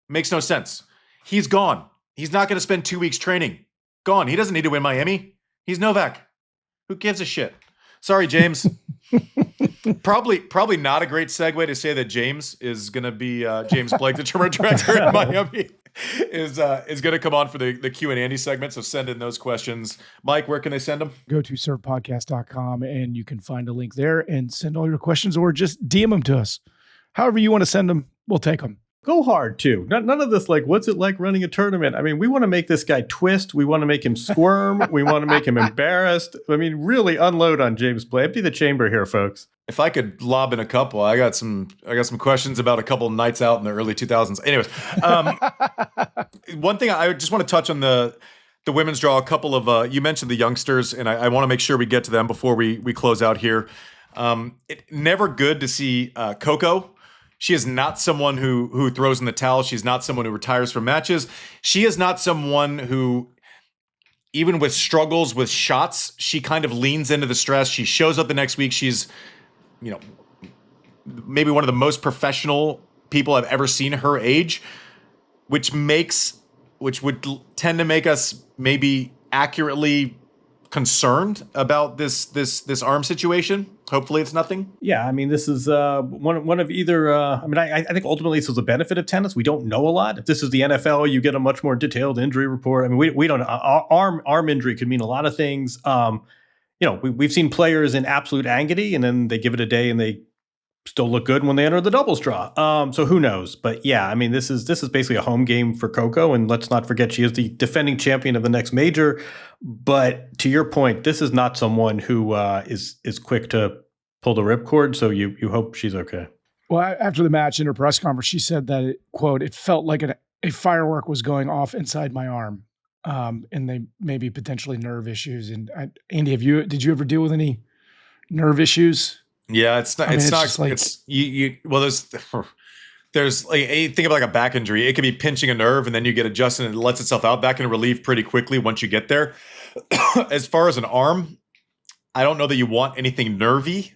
Makes no sense. He's gone. He's not going to spend 2 weeks training. Gone. He doesn't need to win Miami. He's Novak. Who gives a shit? Sorry, James. Probably not a great segue to say that James is going to be James Blake, the tournament director in Miami, is going to come on for the Q and Andy segment. So send in those questions. Mike, where can they send them?
Go to servepodcast.com and you can find a link there and send all your questions, or just DM them to us. However you want to send them, we'll take them.
Go hard too. None of this like, what's it like running a tournament? I mean, we want to make this guy twist. We want to make him squirm. We want to make him embarrassed. I mean, really unload on James Blake. Empty the chamber here, folks.
If I could lob in a couple, I got some questions about a couple nights out in the early 2000s. Anyways, one thing I just want to touch on the women's draw. A couple of you mentioned the youngsters, and I want to make sure we get to them before we close out here. Never good to see Coco. She is not someone who throws in the towel. She's not someone who retires from matches. She is not someone who, even with struggles with shots, she kind of leans into the stress. She shows up the next week. She's, maybe one of the most professional people I've ever seen her age, which would tend to make us maybe accurately concerned about this arm situation. Hopefully it's nothing.
Yeah, I mean, this is one of either. I think ultimately this is a benefit of tennis. We don't know a lot. If this is the NFL, you get a much more detailed injury report. I mean, we don't. Arm injury could mean a lot of things. We've seen players in absolute agony, and then they give it a day, and they still look good when they enter the doubles draw. So who knows? But yeah, I mean, this is basically a home game for Coco, and let's not forget she is the defending champion of the next major. But to your point, this is not someone who is quick to pull the ripcord. So you hope she's okay.
Well, after the match in her press conference, she said that it felt like a firework was going off inside my arm, and they maybe potentially nerve issues. And Andy, did you ever deal with any nerve issues?
Yeah, it's not. There's like, think of like a back injury. It could be pinching a nerve and then you get adjusted and it lets itself out. That can relieve pretty quickly once you get there. As far as an arm, I don't know that you want anything nervy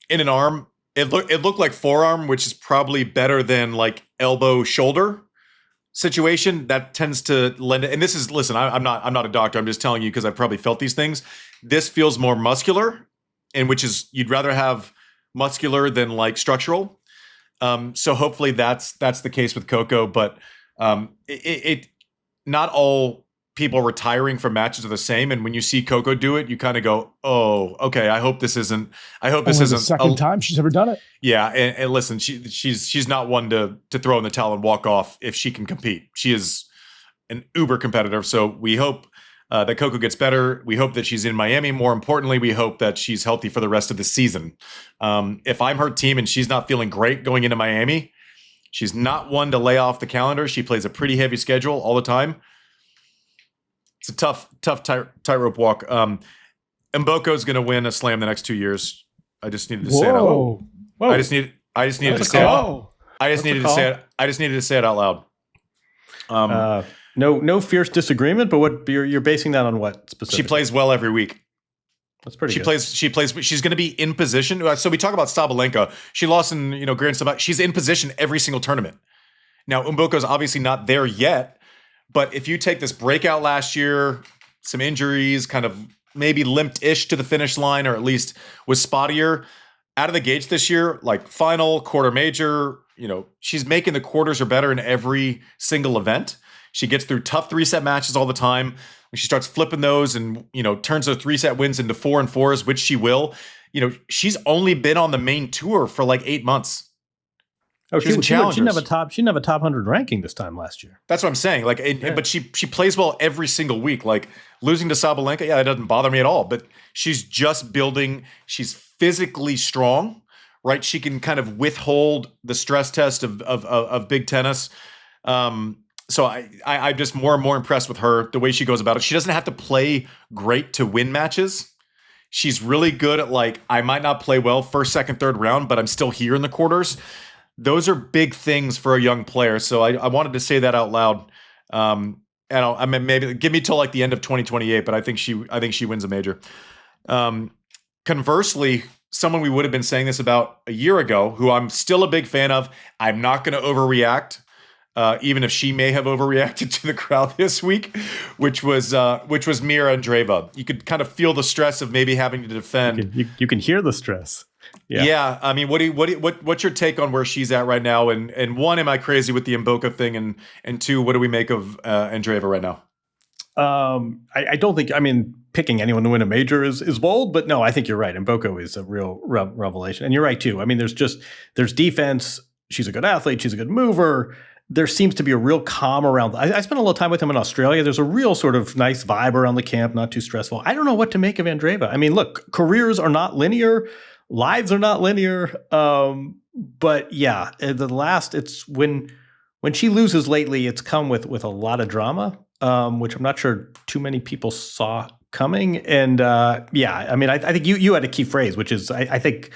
in an arm. It looked like forearm, which is probably better than like elbow shoulder situation. That tends to lend it. And this is, listen, I'm not a doctor. I'm just telling you because I've probably felt these things. This feels more muscular, and which is you'd rather have muscular than like structural. So hopefully that's the case with Coco, but it not all people retiring from matches are the same. And when you see Coco do it, you kind of go, oh, okay. I hope this isn't
the second time she's ever done it.
Yeah. And listen, she's not one to throw in the towel and walk off if she can compete. She is an uber competitor. So we hope that Coco gets better. We hope that she's in Miami. More importantly, we hope that she's healthy for the rest of the season. If I'm her team and she's not feeling great going into Miami, she's not one to lay off the calendar. She plays a pretty heavy schedule all the time. It's a tough tightrope walk. Mboko is going to win a slam the next 2 years. I just needed to say it out loud. I just needed to say it. I just needed to say it out loud.
No fierce disagreement, but what you're basing that on what specifically?
She plays well every week.
That's pretty good.
She plays. She's going to be in position. So we talk about Sabalenka. She lost in Grand Slam. She's in position every single tournament. Now Mboko's obviously not there yet, but if you take this breakout last year, some injuries, kind of maybe limped-ish to the finish line, or at least was spottier out of the gates this year, like final, quarter major. She's making the quarters or better in every single event. She gets through tough 3-set matches all the time. When she starts flipping those and, turns her 3-set wins into 4 and 4s, which she will, she's only been on the main tour for like 8 months.
Oh, she didn't have a top 100 ranking this time last year.
That's what I'm saying. But she plays well every single week. Like losing to Sabalenka, yeah, it doesn't bother me at all. But she's just building. She's physically strong, right? She can kind of withhold the stress test of big tennis. So I'm just more and more impressed with her, the way she goes about it. She doesn't have to play great to win matches. She's really good at I might not play well first, second, third round, but I'm still here in the quarters. Those are big things for a young player. So I wanted to say that out loud. Maybe give me till the end of 2028, but I think she wins a major. Conversely, someone we would have been saying this about a year ago, who I'm still a big fan of. I'm not going to overreact. Even if she may have overreacted to the crowd this week, which was Mirra Andreeva. You could kind of feel the stress of maybe having to defend.
You can hear the stress.
Yeah. I mean, what's your take on where she's at right now? And one, am I crazy with the Mboko thing? And two, what do we make of Andreeva right now?
I don't think. I mean, picking anyone to win a major is bold, but no, I think you're right. Mboko is a real revelation, and you're right too. I mean, there's defense. She's a good athlete. She's a good mover. There seems to be a real calm around. I spent a little time with him in Australia. There's a real sort of nice vibe around the camp, not too stressful. I don't know what to make of Andreeva. I mean, look, careers are not linear. Lives are not linear. But yeah, it's when she loses lately, it's come with a lot of drama, which I'm not sure too many people saw coming. And I mean, I think you had a key phrase, which is I think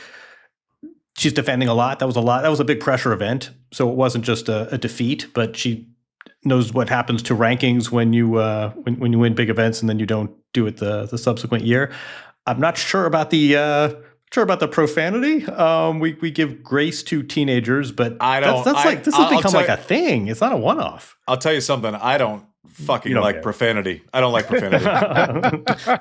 she's defending a lot. That was a big pressure event. So it wasn't just a defeat, but she knows what happens to rankings when you win big events and then you don't do it the subsequent year. I'm not sure about the profanity. We give grace to teenagers, but this has become a thing. It's not a one-off.
I'll tell you something. I don't fucking like profanity. I don't like profanity.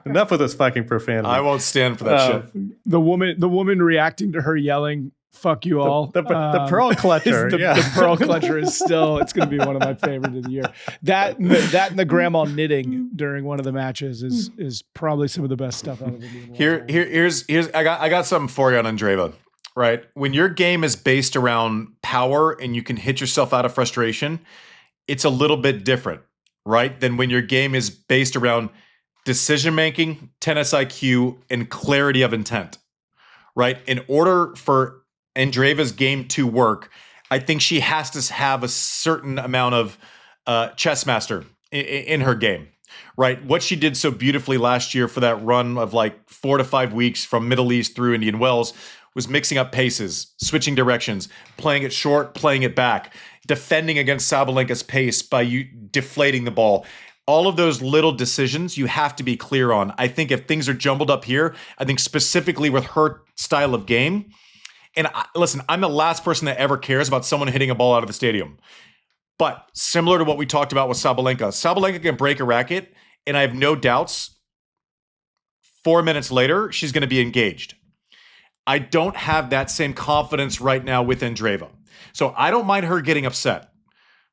Enough with this fucking profanity.
I won't stand for that shit.
The woman reacting to her yelling, "Fuck you all."
The pearl clutcher.
The pearl clutcher is still. It's going to be one of my favorites of the year. That and the grandma knitting during one of the matches is probably some of the best stuff out of the game.
Here's I got something for you on Andreeva. Right, when your game is based around power and you can hit yourself out of frustration, it's a little bit different, right? Than when your game is based around decision making, tennis IQ, and clarity of intent. Right, in order for Andreeva's game to work, I think she has to have a certain amount of chess master in her game, right? What she did so beautifully last year for that run of 4 to 5 weeks from Middle East through Indian Wells was mixing up paces, switching directions, playing it short, playing it back, defending against Sabalenka's pace by you deflating the ball. All of those little decisions you have to be clear on. I think if things are jumbled up here, I think specifically with her style of game, and listen, I'm the last person that ever cares about someone hitting a ball out of the stadium. But similar to what we talked about with Sabalenka can break a racket, and I have no doubts 4 minutes later, she's going to be engaged. I don't have that same confidence right now with Andreeva. So I don't mind her getting upset,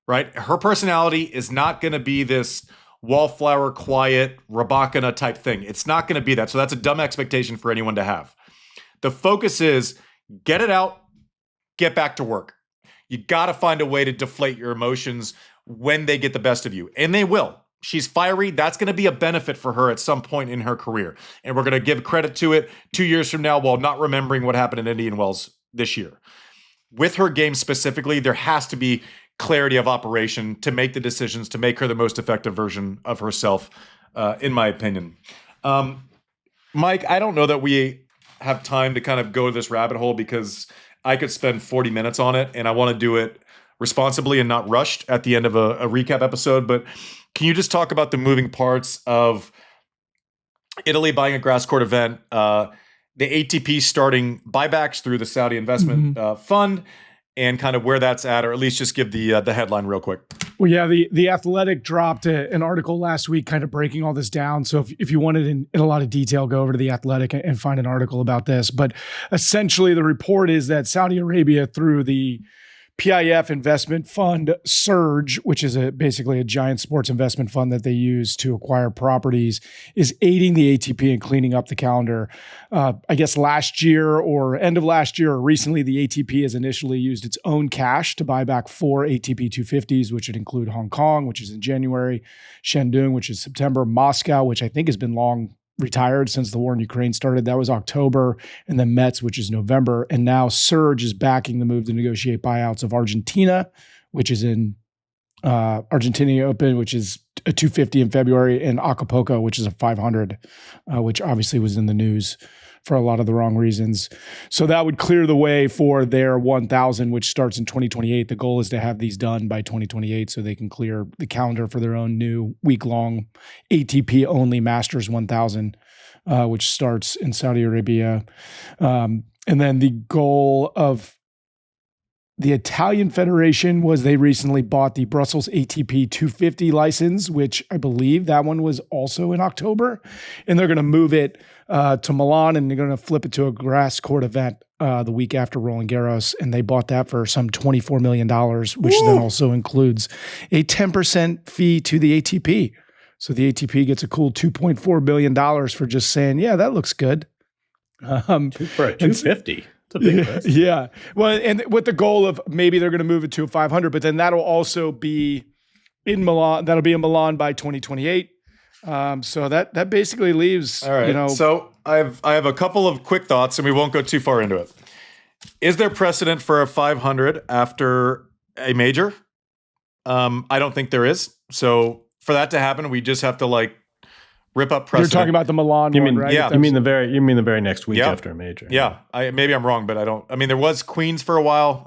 right? Her personality is not going to be this wallflower, quiet, Rybakina type thing. It's not going to be that. So that's a dumb expectation for anyone to have. The focus is get it out, get back to work. You got to find a way to deflate your emotions when they get the best of you. And they will. She's fiery. That's going to be a benefit for her at some point in her career. And we're going to give credit to it 2 years from now while not remembering what happened in Indian Wells this year. With her game specifically, there has to be clarity of operation to make the decisions, to make her the most effective version of herself, in my opinion. Mike, I don't know that we have time to kind of go to this rabbit hole because I could spend 40 minutes on it, and I want to do it responsibly and not rushed at the end of a recap episode. But can you just talk about the moving parts of Italy buying a grass court event, the ATP starting buybacks through the Saudi investment fund, and kind of where that's at, or at least just give the headline real quick.
Well, yeah, the Athletic dropped an article last week kind of breaking all this down. So if you wanted in a lot of detail, go over to the Athletic and find an article about this. But essentially the report is that Saudi Arabia, through the PIF investment fund Surge, which is basically a giant sports investment fund that they use to acquire properties, is aiding the ATP in cleaning up the calendar. I guess last year or end of last year or recently, the ATP has initially used its own cash to buy back 4 ATP 250s, which would include Hong Kong, which is in January, Shandong, which is September, Moscow, which I think has been long retired since the war in Ukraine started. That was October. And then Metz, which is November. And now Surge is backing the move to negotiate buyouts of Argentina, which is in Argentina Open, which is a 250 in February, and Acapulco, which is a 500, which obviously was in the news for a lot of the wrong reasons. So that would clear the way for their 1,000, which starts in 2028. The goal is to have these done by 2028 so they can clear the calendar for their own new week-long ATP-only Masters 1,000, which starts in Saudi Arabia. And then the goal of the Italian Federation was they recently bought the Brussels ATP 250 license, which I believe that one was also in October. And they're going to move it to Milan, and they're going to flip it to a grass court event the week after Roland Garros. And they bought that for some $24 million, which then also includes a 10% fee to the ATP. So the ATP gets a cool $2.4 billion for just saying, yeah, that looks good.
For a 250. It's a big list.
Yeah. Well, and with the goal of maybe they're going to move it to a 500, but then that'll also be in Milan. That'll be in Milan by 2028. So that basically leaves.
All right. So I have a couple of quick thoughts, and we won't go too far into it. Is there precedent for a 500 after a major? I don't think there is. So for that to happen, we just have to rip up precedent.
You're talking about the Milan one, right?
Yeah.
You mean the very next week after a major.
Yeah. Maybe I'm wrong, but I don't. I mean, there was Queens for a while.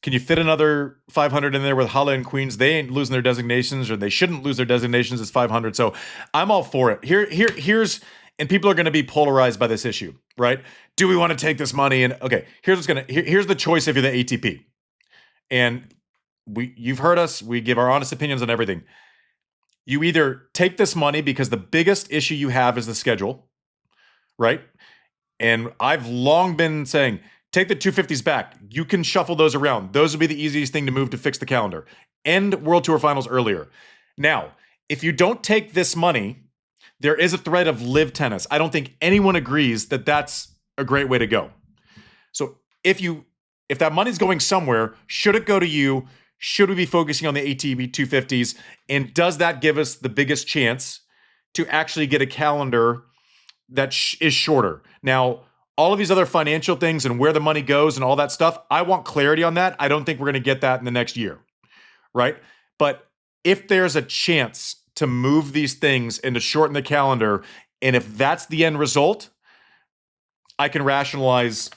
Can you fit another 500 in there with Halle and Queens? They ain't losing their designations, or they shouldn't lose their designations as 500. So I'm all for it. Here's, and people are going to be polarized by this issue, right? Do we want to take this money? And okay, here's the choice if you're the ATP. And you've heard us. We give our honest opinions on everything. You either take this money because the biggest issue you have is the schedule, right? And I've long been saying, take the 250s back. You can shuffle those around. Those would be the easiest thing to move to fix the calendar. End World Tour Finals earlier. Now, if you don't take this money, there is a threat of live tennis. I don't think anyone agrees that that's a great way to go. So if that money's going somewhere, should it go to you? Should we be focusing on the ATP 250s? And does that give us the biggest chance to actually get a calendar that is shorter? Now, all of these other financial things and where the money goes and all that stuff, I want clarity on that. I don't think we're going to get that in the next year, right? But if there's a chance to move these things and to shorten the calendar, and if that's the end result, I can rationalize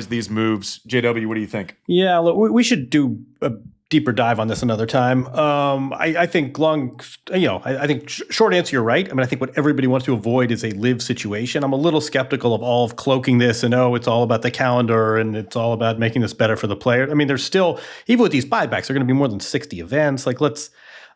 these moves. JW, what do you think?
Yeah, look, we should do a deeper dive on this another time. I think I think short answer, you're right. I mean, I think what everybody wants to avoid is a live situation. I'm a little skeptical of all of cloaking this and it's all about the calendar and it's all about making this better for the player. I mean, there's still, even with these buybacks, there are going to be more than 60 events.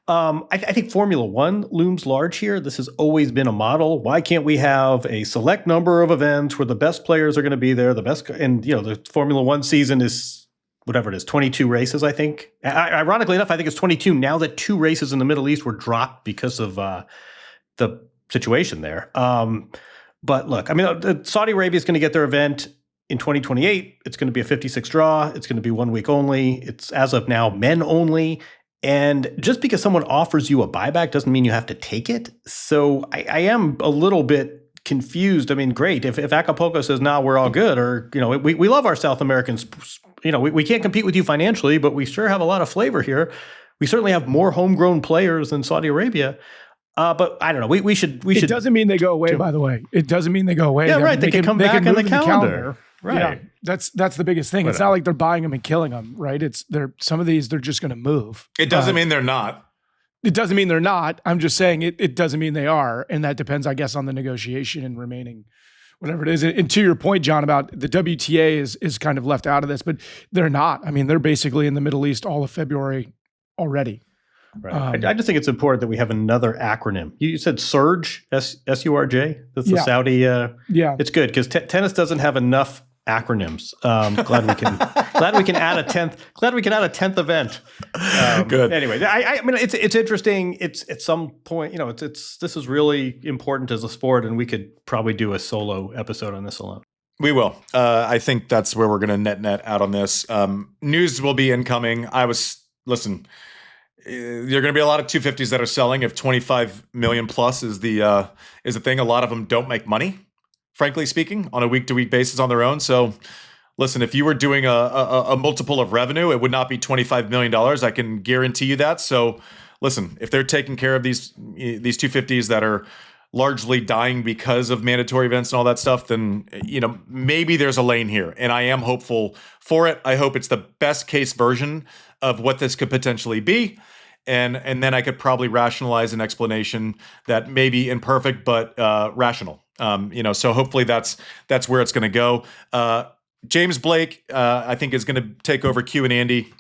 I think Formula One looms large here. This has always been a model. Why can't we have a select number of events where the best players are going to be there? The Formula One season is whatever it is, 22 races, I think. Ironically enough, I think it's 22 now that 2 races in the Middle East were dropped because of the situation there. But look, I mean, Saudi Arabia is going to get their event in 2028. It's going to be a 56 draw. It's going to be 1 week only. It's, as of now, men only. And just because someone offers you a buyback doesn't mean you have to take it. So I am a little bit confused. I mean, great. If Acapulco says, no, we're all good, or, we love our South Americans, we can't compete with you financially, but we sure have a lot of flavor here. We certainly have more homegrown players than Saudi Arabia. But I don't know. We should.
It doesn't mean they go away, by the way. It doesn't mean they go away.
Yeah, right. They can come back on the calendar. Right.
Yeah, that's the biggest thing. It's not like they're buying them and killing them, right? Some of these they're just going to move.
It doesn't mean they're not.
It doesn't mean they're not. I'm just saying it doesn't mean they are, and that depends, I guess, on the negotiation and remaining whatever it is. And to your point, John, about the WTA is kind of left out of this, but they're not. I mean, they're basically in the Middle East all of February already.
Right. I just think it's important that we have another acronym. You said Surge, S-U-R-J. That's the Saudi.
Yeah,
it's good because tennis doesn't have enough acronyms. Glad we can add a 10th. Glad we can add a 10th event.
Good.
Anyway, I mean, it's interesting. It's at some point, this is really important as a sport, and we could probably do a solo episode on this alone.
We will. I think that's where we're going to net out on this. News will be incoming. Listen. There are going to be a lot of 250s that are selling. If 25 million plus is the thing, a lot of them don't make money, frankly speaking, on a week-to-week basis on their own. So, listen, if you were doing a multiple of revenue, it would not be $25 million. I can guarantee you that. So, listen, if they're taking care of these 250s that are largely dying because of mandatory events and all that stuff, then maybe there's a lane here, and I am hopeful for it. I hope it's the best case version of what this could potentially be. And then I could probably rationalize an explanation that may be imperfect, but rational. So hopefully that's where it's going to go. James Blake, I think, is going to take over Q and Andy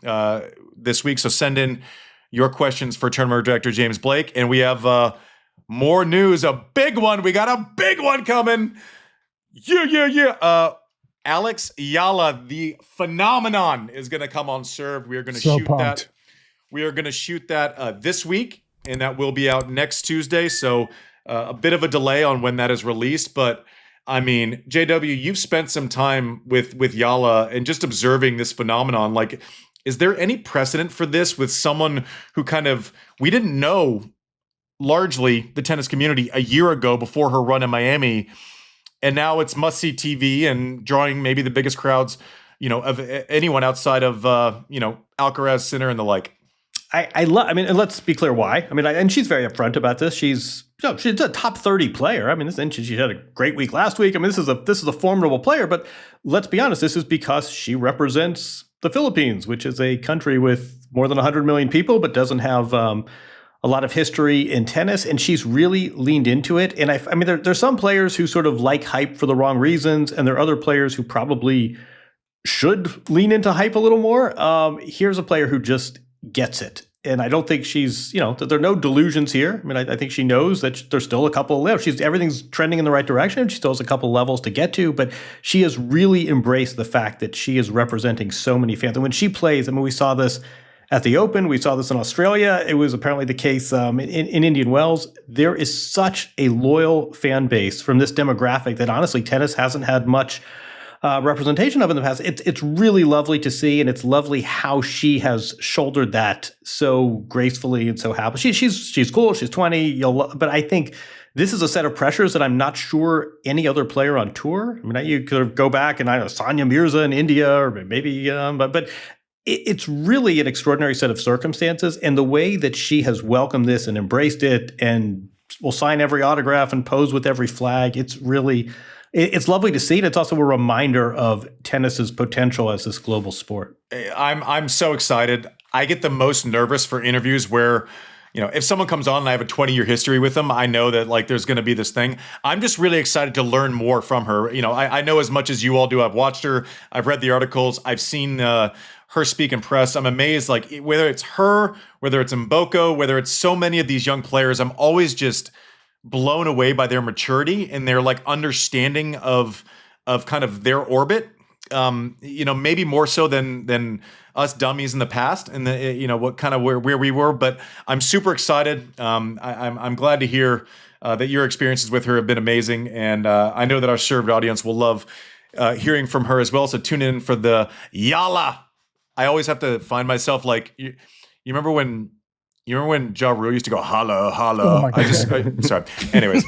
this week. So send in your questions for Tournament Director James Blake. And we have more news, a big one. We got a big one coming. Yeah. Alex Eala, the phenomenon, is going to come on Serve. We are going to shoot that. We are going to shoot that this week, and that will be out next Tuesday. So a bit of a delay on when that is released. But, I mean, JW, you've spent some time with Eala and just observing this phenomenon. Like, is there any precedent for this with someone who we didn't know largely the tennis community a year ago before her run in Miami, and now it's must-see TV and drawing maybe the biggest crowds, of anyone outside of, Alcaraz, Sinner, and the like.
I mean, and let's be clear why. I mean, and she's very upfront about this. She's a top 30 player. I mean, she had a great week last week. I mean, this is a formidable player. But let's be honest, this is because she represents the Philippines, which is a country with more than 100 million people, but doesn't have a lot of history in tennis. And she's really leaned into it. And I mean, there's some players who sort of like hype for the wrong reasons, and there are other players who probably should lean into hype a little more. Here's a player who just gets it. And I don't think she's, there are no delusions here. I mean, I think she knows that there's still a couple of levels. Everything's trending in the right direction. She still has a couple of levels to get to, but she has really embraced the fact that she is representing so many fans. And when she plays, I mean, we saw this at the Open. We saw this in Australia. It was apparently the case in Indian Wells. There is such a loyal fan base from this demographic that honestly tennis hasn't had much representation of in the past. It's really lovely to see, and it's lovely how she has shouldered that so gracefully and so happily. She's cool. She's 20. But I think this is a set of pressures that I'm not sure any other player on tour. I mean, you could go back and I know Sania Mirza in India, or maybe, but it's really an extraordinary set of circumstances, and the way that she has welcomed this and embraced it, and will sign every autograph and pose with every flag. It's lovely to see, and it's also a reminder of tennis's potential as this global sport.
I'm so excited. I get the most nervous for interviews where, if someone comes on and I have a 20-year history with them, I know that there's going to be this thing. I'm just really excited to learn more from her. I know as much as you all do. I've watched her. I've read the articles. I've seen her speak in press. I'm amazed, whether it's her, whether it's Mboko, whether it's so many of these young players, I'm always just blown away by their maturity and their understanding of kind of their orbit. Maybe more so than us dummies in the past, and what kind of where we were. But I'm super excited. I'm glad to hear that your experiences with her have been amazing, and I know that our served audience will love hearing from her as well. So tune in for the Eala. I always have to find myself you remember when. You remember when Ja Rule used to go holla holla?
Oh my God.
Sorry. Anyways,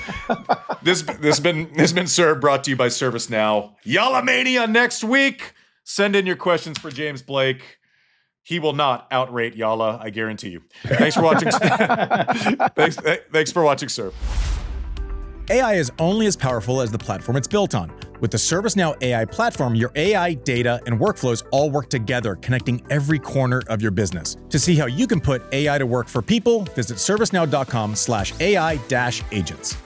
this has been served, brought to you by ServiceNow. Eala Mania next week. Send in your questions for James Blake. He will not outrate Eala, I guarantee you. Thanks for watching. Thanks for watching, Serve.
AI is only as powerful as the platform it's built on. With the ServiceNow AI platform, your AI, data, and workflows all work together, connecting every corner of your business. To see how you can put AI to work for people, visit servicenow.com/AI-agents.